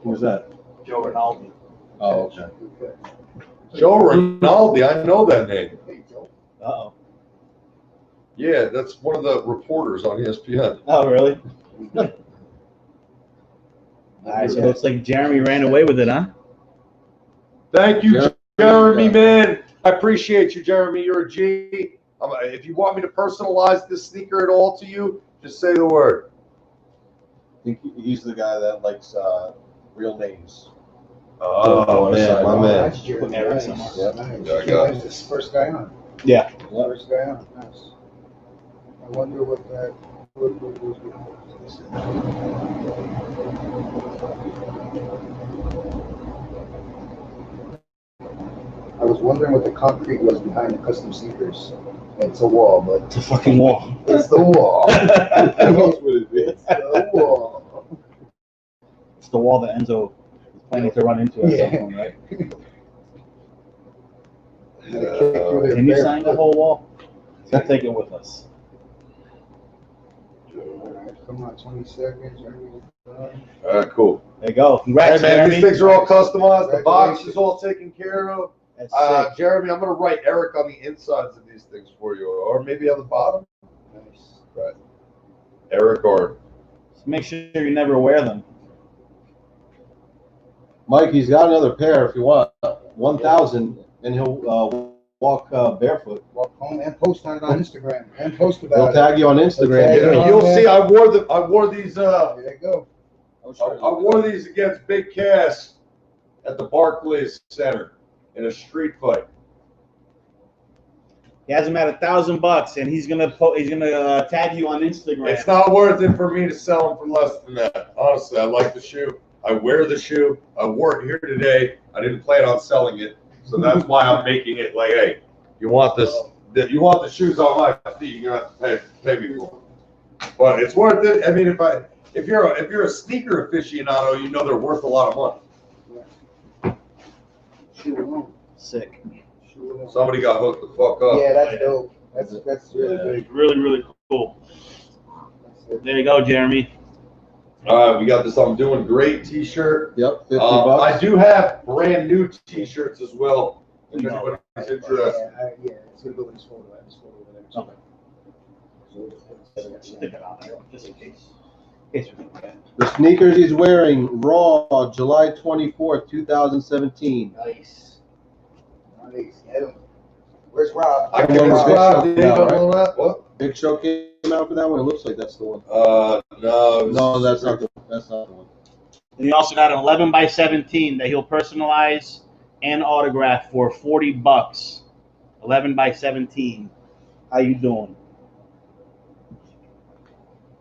Who's that? Joe Rinaldi. Oh, okay. Joe Rinaldi, I know that name. Uh-oh. Yeah, that's one of the reporters on ESPN. Oh, really? All right, so it looks like Jeremy ran away with it, huh? Thank you, Jeremy, man. I appreciate you, Jeremy. You're a G. If you want me to personalize this sneaker at all to you, just say the word. I think he's the guy that likes real names. Oh, man, my man. That's Jeremy. Nice. Yep. Nice. There I go. He's the first guy on. Yeah. First guy on. Nice. I wonder what that would be. I was wondering what the concrete was behind the custom sneakers. It's a wall, but it's a fucking wall. It's the wall. That's what it is. It's the wall. It's the wall that Enzo is planning to run into at some point, right? Can you sign the whole wall? Let's take it with us. Come on, 20 seconds. All right, cool. There you go. Congrats, Hey, man, Jeremy. these things are all customized. The box is all taken care of. That's sick. Jeremy, I'm going to write Eric on the insides of these things for you, or maybe on the bottom. Nice. Right. Eric or... Just make sure you never wear them. Mike, he's got another pair if you want. 1,000, and he'll walk barefoot. Walk home and post on it on Instagram and post He'll about it. tag you on Instagram. Yeah, you'll see. I wore these. There you go. I wore these against Big Cass at the Barclays Center in a street fight. He has him at $1,000, and he's gonna tag you on Instagram. It's not worth it for me to sell them for less than that. Honestly, I like the shoe. I wear the shoe. I wore it here today. I didn't plan on selling it, so that's why I'm making it like, hey, you want this? You want the shoes on my feet? You're gonna have to pay me for them. But it's worth it. I mean, if you're a sneaker aficionado, you know they're worth a lot of money. Sick. Somebody got hooked the fuck up. Yeah, that's dope. That's really good. Really, really cool. There you go, Jeremy. All right, we got this I'm Doing Great t-shirt. Yep, 50 bucks. I do have brand new t-shirts as well. If anybody's interested. Yeah, it's going to go in this folder. I have this folder over there. Okay. Stick it on there, just in case. The sneakers he's wearing, Raw, July 24th, 2017. Nice. Nice. Get him. Where's Rob? I can What? Big Show came out for that one. It looks like that's the one. No. No, that's not the one. And he also got an 11 by 17 that he'll personalize and autograph for $40. 11 by 17. How you doing?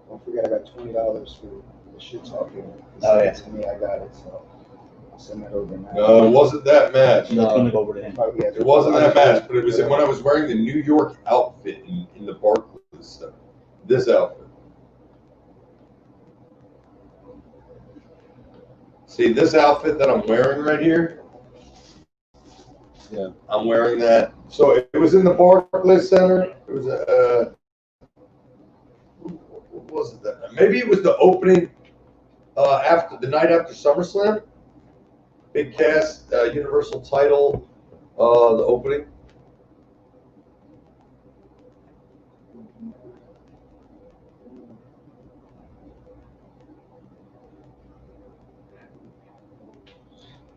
Don't forget, I got $20 for the shit talking. Oh, yeah. To me, I got it. So I'll send that over now. No, it wasn't that match. No, it's gonna go over to him. It wasn't that match, but it was when I was wearing the New York outfit in the Barclays stuff. This outfit. See this outfit that I'm wearing right here? Yeah. I'm wearing that. So it was in the Barclays Center. It was what was it that? Maybe it was the opening after the night after SummerSlam. Big cast, Universal title, the opening.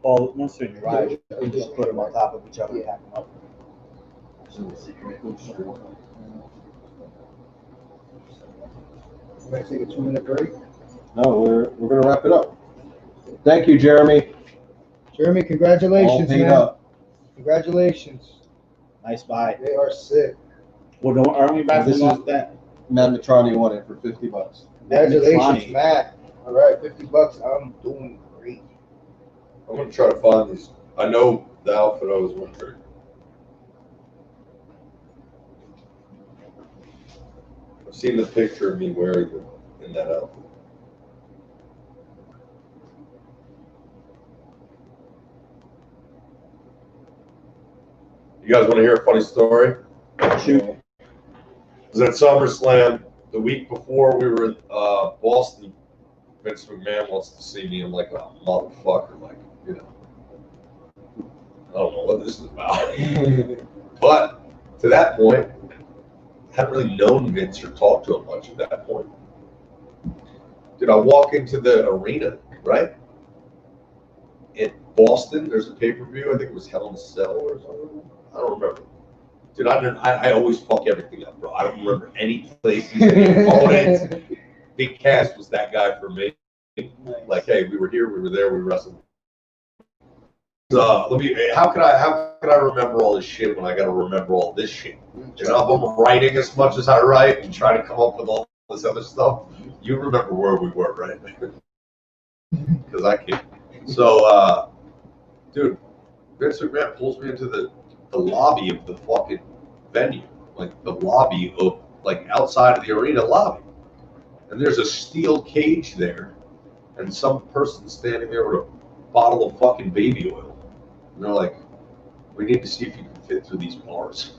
Well, once they're dry, you just put them on top of each other and pack them up. Can I take a 2-minute break? No, we're gonna wrap it up. Thank you, Jeremy. Jeremy, congratulations, All paid man. up. Congratulations. Nice buy. They are sick. Well, aren't we back This from is off that? Matt Mitrani won it for $50. Congratulations, Matt. All right, $50. I'm doing great. I'm gonna try to find these. I know the outfit I was wearing. I've seen the picture of me wearing them in that outfit. You guys want to hear a funny story? Shoot. It was at SummerSlam the week before we were in Boston. Vince McMahon wants to see me. I'm like, oh, motherfucker, like, you know, I don't know what this is about. But to that point, I hadn't really known Vince or talked to him much at that point. Dude, I walk into the arena, right? In Boston, there's a pay-per-view. I think it was Hell in a Cell or something. I don't remember. Dude, I always fuck everything up, bro. I don't remember any places, any opponents. Big Cass was that guy for me. Like, hey, we were here, we were there, we wrestled. How could I remember all this shit when I got to remember all this shit? You know, if I'm writing as much as I write and trying to come up with all this other stuff, you remember where we were, right? Because I can't. So, dude, Vince McMahon pulls me into the lobby of the fucking venue, like the lobby of, like, outside of the arena lobby. And there's a steel cage there, and some person standing there with a bottle of fucking baby oil. And they're like, we need to see if you can fit through these bars.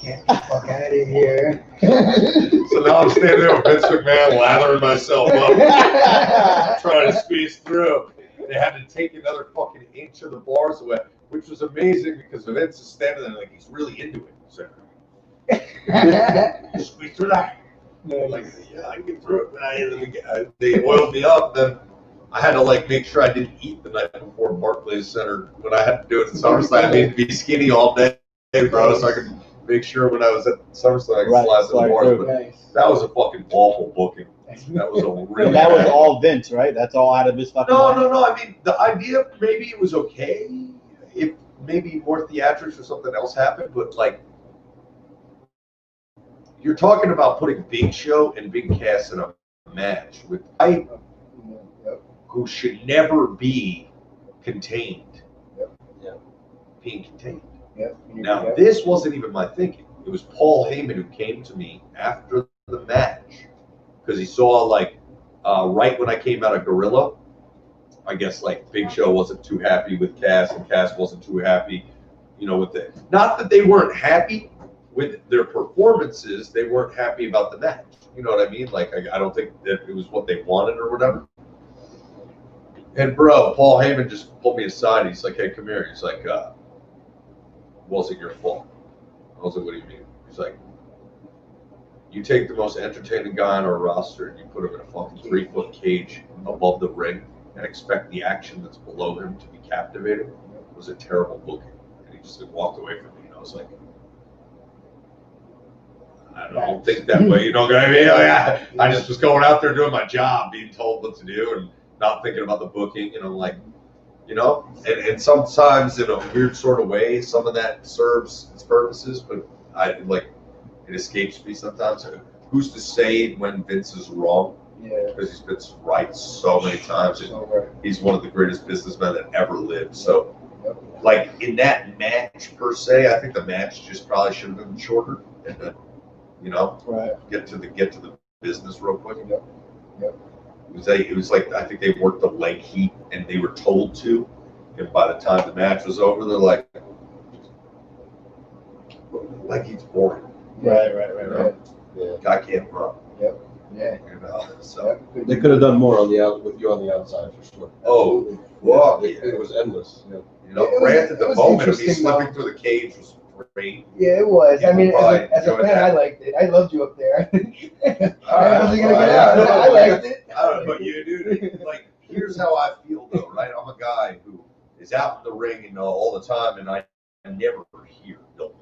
Get the fuck out of here. So now I'm standing there with Vince McMahon lathering myself up, trying to squeeze through. They had to take another fucking inch of the bars away, which was amazing because Vince is standing there like he's really into it. So, squeeze through that. Like, yeah, I can get through it. They oiled me up. Then I had to, like, make sure I didn't eat the night before Barclays Center. When I had to do it in SummerSlam, I needed to be skinny all day, bro, so I could make sure when I was at SummerSlam I could slide through the bars. But that was a fucking awful booking. That was a really that was all Vince, right? That's all out of his fucking mind. No. I mean, the idea, maybe it was okay if maybe more theatrics or something else happened, but, like, you're talking about putting Big Show and Big Cass in a match with guy who should never be contained. Being contained. Now, this wasn't even my thinking. It was Paul Heyman who came to me after the match because he saw, like, right when I came out of Gorilla, I guess, like, Big Show wasn't too happy with Cass and Cass wasn't too happy, you know, with it. Not that they weren't happy with their performances, they weren't happy about the match. You know what I mean? Like, I don't think that it was what they wanted or whatever. And, bro, Paul Heyman just pulled me aside. He's like, hey, come here. He's like, wasn't your fault. I was like, what do you mean? He's like, You take the most entertaining guy on our roster and you put him in a fucking 3-foot cage above the ring and expect the action that's below him to be captivating. It was a terrible booking. And he just walked away from me. And I was like, I don't think that way. You know what I mean? Like, I just was going out there doing my job, being told what to do and not thinking about the booking. And I'm like, you know, and sometimes in a weird sort of way, some of that serves its purposes, but it escapes me sometimes. Who's to say when Vince is wrong? Yeah. Because he's been right so many times. And he's one of the greatest businessmen that ever lived. So, like in that match per se, I think the match just probably should have been shorter. And then, you know, get to the business real quick. It was like I think they worked the leg heat and they were told to, and by the time the match was over, they're like, leg heat's boring. Right. Yeah. Guy can't run. Yep. Yeah. You know, so They could have done more with you on the outside for sure. Oh, well, it was endless. Yeah. You know, It granted, the was moment of me interesting, slipping through the cage was great. Yeah, it was. I mean, People as a probably fan, I enjoyed liked it. I loved you up there. I wasn't gonna get out. I liked it. I don't know about you, dude. Like, here's how I feel, though, right? I'm a guy who is out in the ring, you know, all the time, and I never hear no.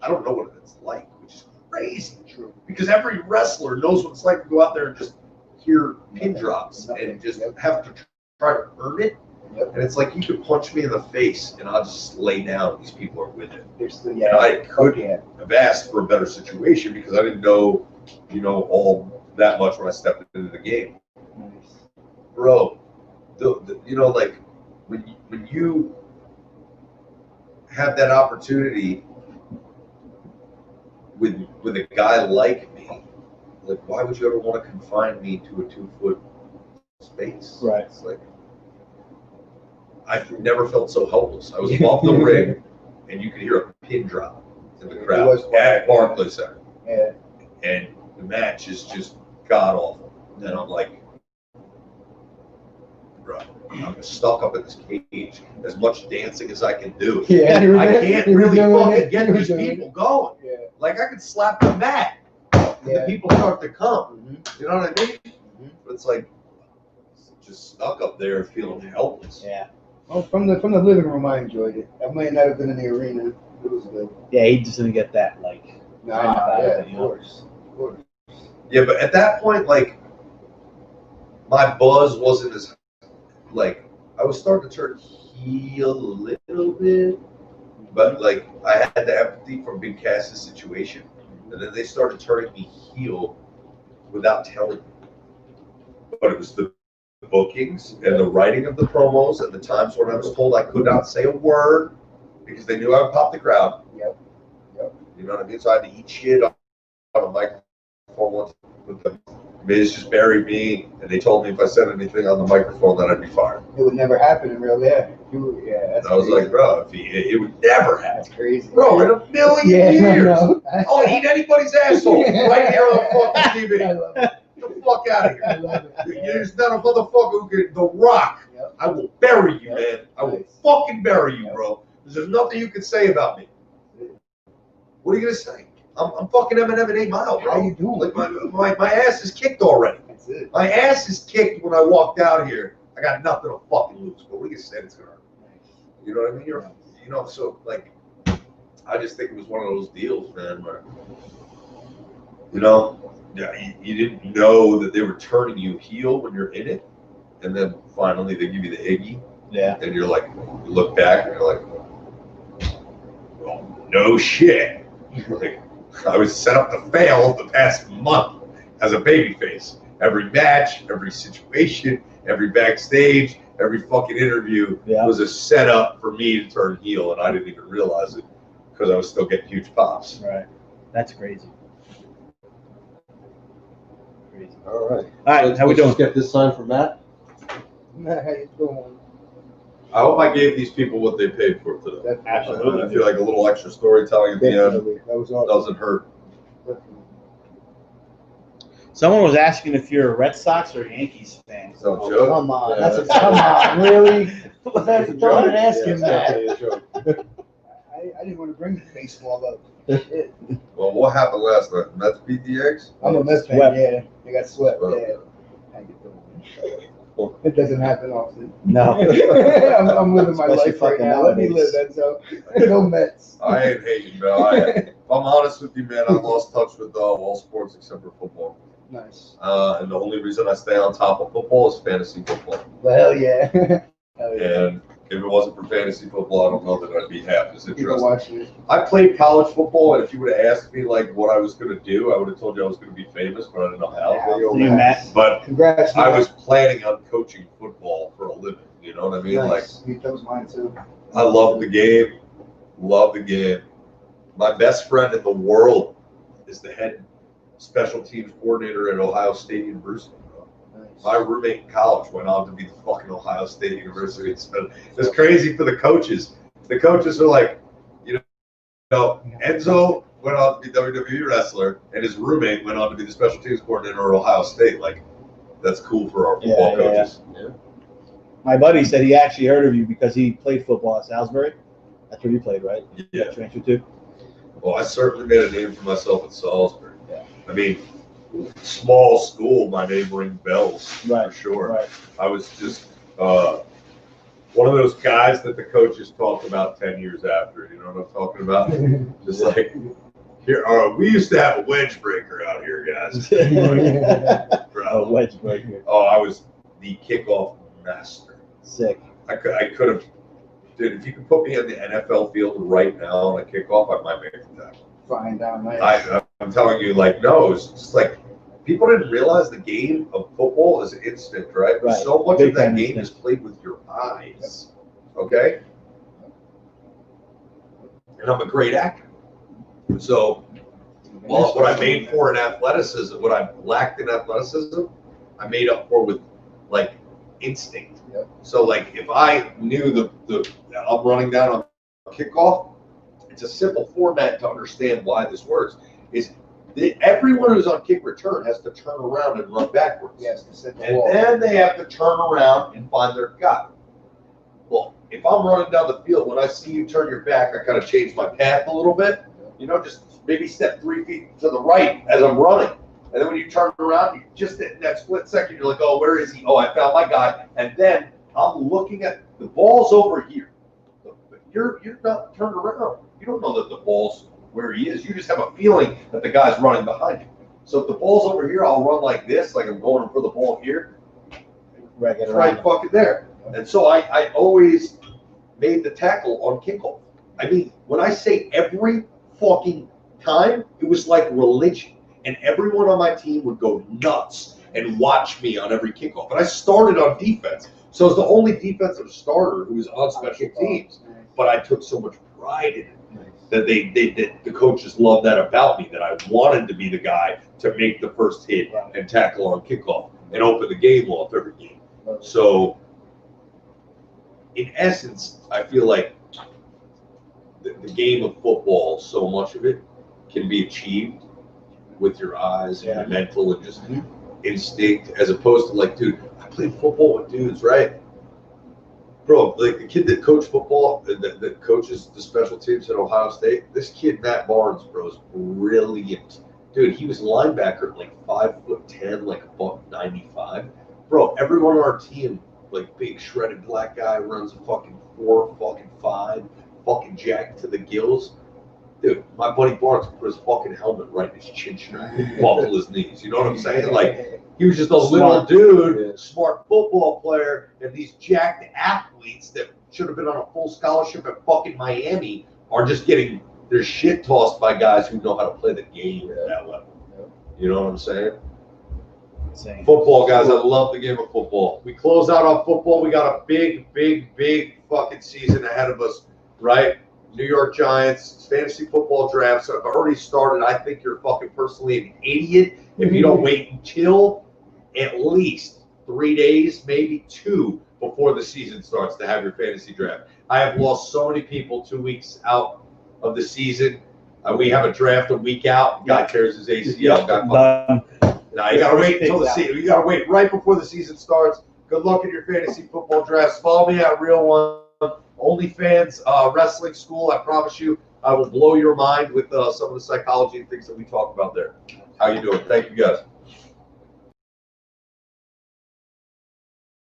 I don't know what it's like, which is crazy. True. Because every wrestler knows what it's like to go out there and just hear pin drops and just have to try to earn it. And it's like you could punch me in the face and I'll just lay down. These people are with it. And I could have asked for a better situation because I didn't know, you know, all that much when I stepped into the game. Bro, you know, like when you have that opportunity with a guy like me, like why would you ever want to confine me to a 2-foot space? Right. It's like I've never felt so helpless. I was above the ring, and you could hear a pin drop in the crowd at Barclays Center. Yeah. And the match is just god awful. And I'm like, bro, I'm stuck up in this cage. As much dancing as I can do, Yeah, I can't really fucking get these doing people going. Yeah. Like I could slap them back, and the people start to come. You know what I mean? But it's like just stuck up there, feeling helpless. Yeah. Well, from the living room, I enjoyed it. I might not have been in the arena. It was good. Yeah, he just didn't get that like. Of course. Yeah, but at that point, like my buzz wasn't as like I was starting to turn heel a little bit, but like I had the empathy from Big Cass's situation, and then they started turning me heel without telling me. But it was the bookings and the writing of the promos and the times when I was told I could not say a word because they knew I would pop the crowd. Yep. You know what I mean? So I had to eat shit on a microphone once with the Miz just buried me, and they told me if I said anything on the microphone that I'd be fired. It would never happen in real life. That's And I was like, bro, it would never happen. That's crazy. Bro, in a million years. No. I'll eat anybody's asshole right here on the fucking TV. Get the fuck out of here. There's not a motherfucker who can, The Rock. Yep. I will bury you, man. I will fucking bury you, bro. There's nothing you can say about me. What are you going to say? I'm fucking Eminem at 8 Mile, bro. How you doing? Like my ass is kicked already. That's it. My ass is kicked when I walked out here. I got nothing to fucking lose. But what do you say it's going to hurt? You know what I mean? You know, so like, I just think it was one of those deals, man, where, you know, you didn't know that they were turning you heel when you're in it. And then finally they give you the Iggy. Yeah. And you're like, you look back and you're like, well, no shit. Like, I was set up to fail the past month as a babyface. Every match, every situation, every backstage, every fucking interview was a setup for me to turn heel, and I didn't even realize it because I was still getting huge pops. Right. That's crazy. Crazy. All right. All right. How we doing? Let's get this sign from Matt. Matt, how you doing? I hope I gave these people what they paid for today. Absolutely. I feel like a little extra storytelling at the end That was awesome. doesn't hurt. Someone was asking if you're a Red Sox or Yankees fan. So, Joe? Come on. Yeah, come on. Really? That's a throwing joke. and asking Yeah, that. it's definitely a joke. I didn't want to bring the baseball up. Well, what happened last night? The Mets beat the Eggs? I'm a Mets fan, yeah. They got swept, yeah. It doesn't happen often. No. I'm living my Especially life right fucking now. Let me nowadays. live, Enzo. No Mets. I ain't hating, man. If I'm honest with you, man, I lost touch with all sports except for football. Nice. And the only reason I stay on top of football is fantasy football. Well, hell yeah. Hell yeah. And if it wasn't for fantasy football, I don't know that I'd be half as People watching interested. it. I played college football, and if you would have asked me like what I was going to do, I would have told you I was going to be famous, but I didn't know how. So you, Matt. But Congrats, I Matt. was planning on coaching football for a living. You know what I mean? Nice. That was mine too. Like, I love the game. Love the game. My best friend in the world is the head special teams coordinator at Ohio State University. My roommate in college went on to be the fucking Ohio State University. It's crazy for the coaches. The coaches are like, you know, Enzo went on to be WWE wrestler, and his roommate went on to be the special teams coordinator at Ohio State. Like, that's cool for our football coaches. Yeah. My buddy said he actually heard of you because he played football at Salisbury. That's where you played, right? Yeah. Transferred to? Well, I certainly made a name for myself at Salisbury. Yeah. I mean, small school, my name rings bells for sure. Right. I was just one of those guys that the coaches talk about 10 years after. You know what I'm talking about? Just like, here, we used to have a wedge breaker out here, guys. A wedge breaker. Oh, I was the kickoff master. Sick. I could have, dude, if you could put me in the NFL field right now on a kickoff, I might make the tackle. Flying down nice. I'm telling you, like, no, it's just like, people didn't realize the game of football is instinct, right? So much of that game is played with your eyes, okay? And I'm a great actor. So, well, what I made for in athleticism, what I lacked in athleticism, I made up for with, like, instinct. So, like, if I knew I'm running down on kickoff, it's a simple format to understand why this works. Everyone who's on kick return has to turn around and run backwards. Yes, to set the and wall. then they have to turn around and find their guy. Well, if I'm running down the field, when I see you turn your back, I kind of change my path a little bit. You know, just maybe step 3 feet to the right as I'm running. And then when you turn around, you just in that split second, you're like, oh, where is he? Oh, I found my guy. And then I'm looking at the ball's over here. But you're not turned around. You don't know that the ball's where he is. You just have a feeling that the guy's running behind you. So if the ball's over here, I'll run like this, like I'm going for the ball here. It's right fucking there. And so I always made the tackle on kickoff. I mean, when I say every fucking time, it was like religion. And everyone on my team would go nuts and watch me on every kickoff. And I started on defense. So I was the only defensive starter who was on special teams. But I took so much pride in it. That the coaches loved that about me, that I wanted to be the guy to make the first hit and tackle on kickoff and open the game off every game. So, in essence, I feel like the game of football, so much of it can be achieved with your eyes and your mental and just instinct, as opposed to like, dude, I played football with dudes, right? Bro, like the kid that coached football, that coaches the special teams at Ohio State, this kid, Matt Barnes, bro, is brilliant. Dude, he was linebacker, like 5'10", like $195. Bro, everyone on our team, like big shredded black guy, runs a fucking 4'5", fucking jacked to the gills. Dude, my buddy Barnes put his fucking helmet right in his chin strap, buckle his knees. You know what I'm saying? Like, he was just a little dude, smart football player, and these jacked athletes that should have been on a full scholarship at fucking Miami are just getting their shit tossed by guys who know how to play the game at that level. You know what I'm saying? Football, guys, I love the game of football. We close out on football. We got a big fucking season ahead of us, right? New York Giants, fantasy football drafts have already started. I think you're fucking personally an idiot if you don't wait until at least 3 days, maybe 2, before the season starts to have your fantasy draft. I have lost so many people 2 weeks out of the season. We have a draft a week out. Guy tears his ACL. Now you gotta wait until the season. You gotta wait right before the season starts. Good luck in your fantasy football drafts. Follow me at Real One OnlyFans wrestling school. I promise you, I will blow your mind with some of the psychology and things that we talk about there. How you doing? Thank you, guys.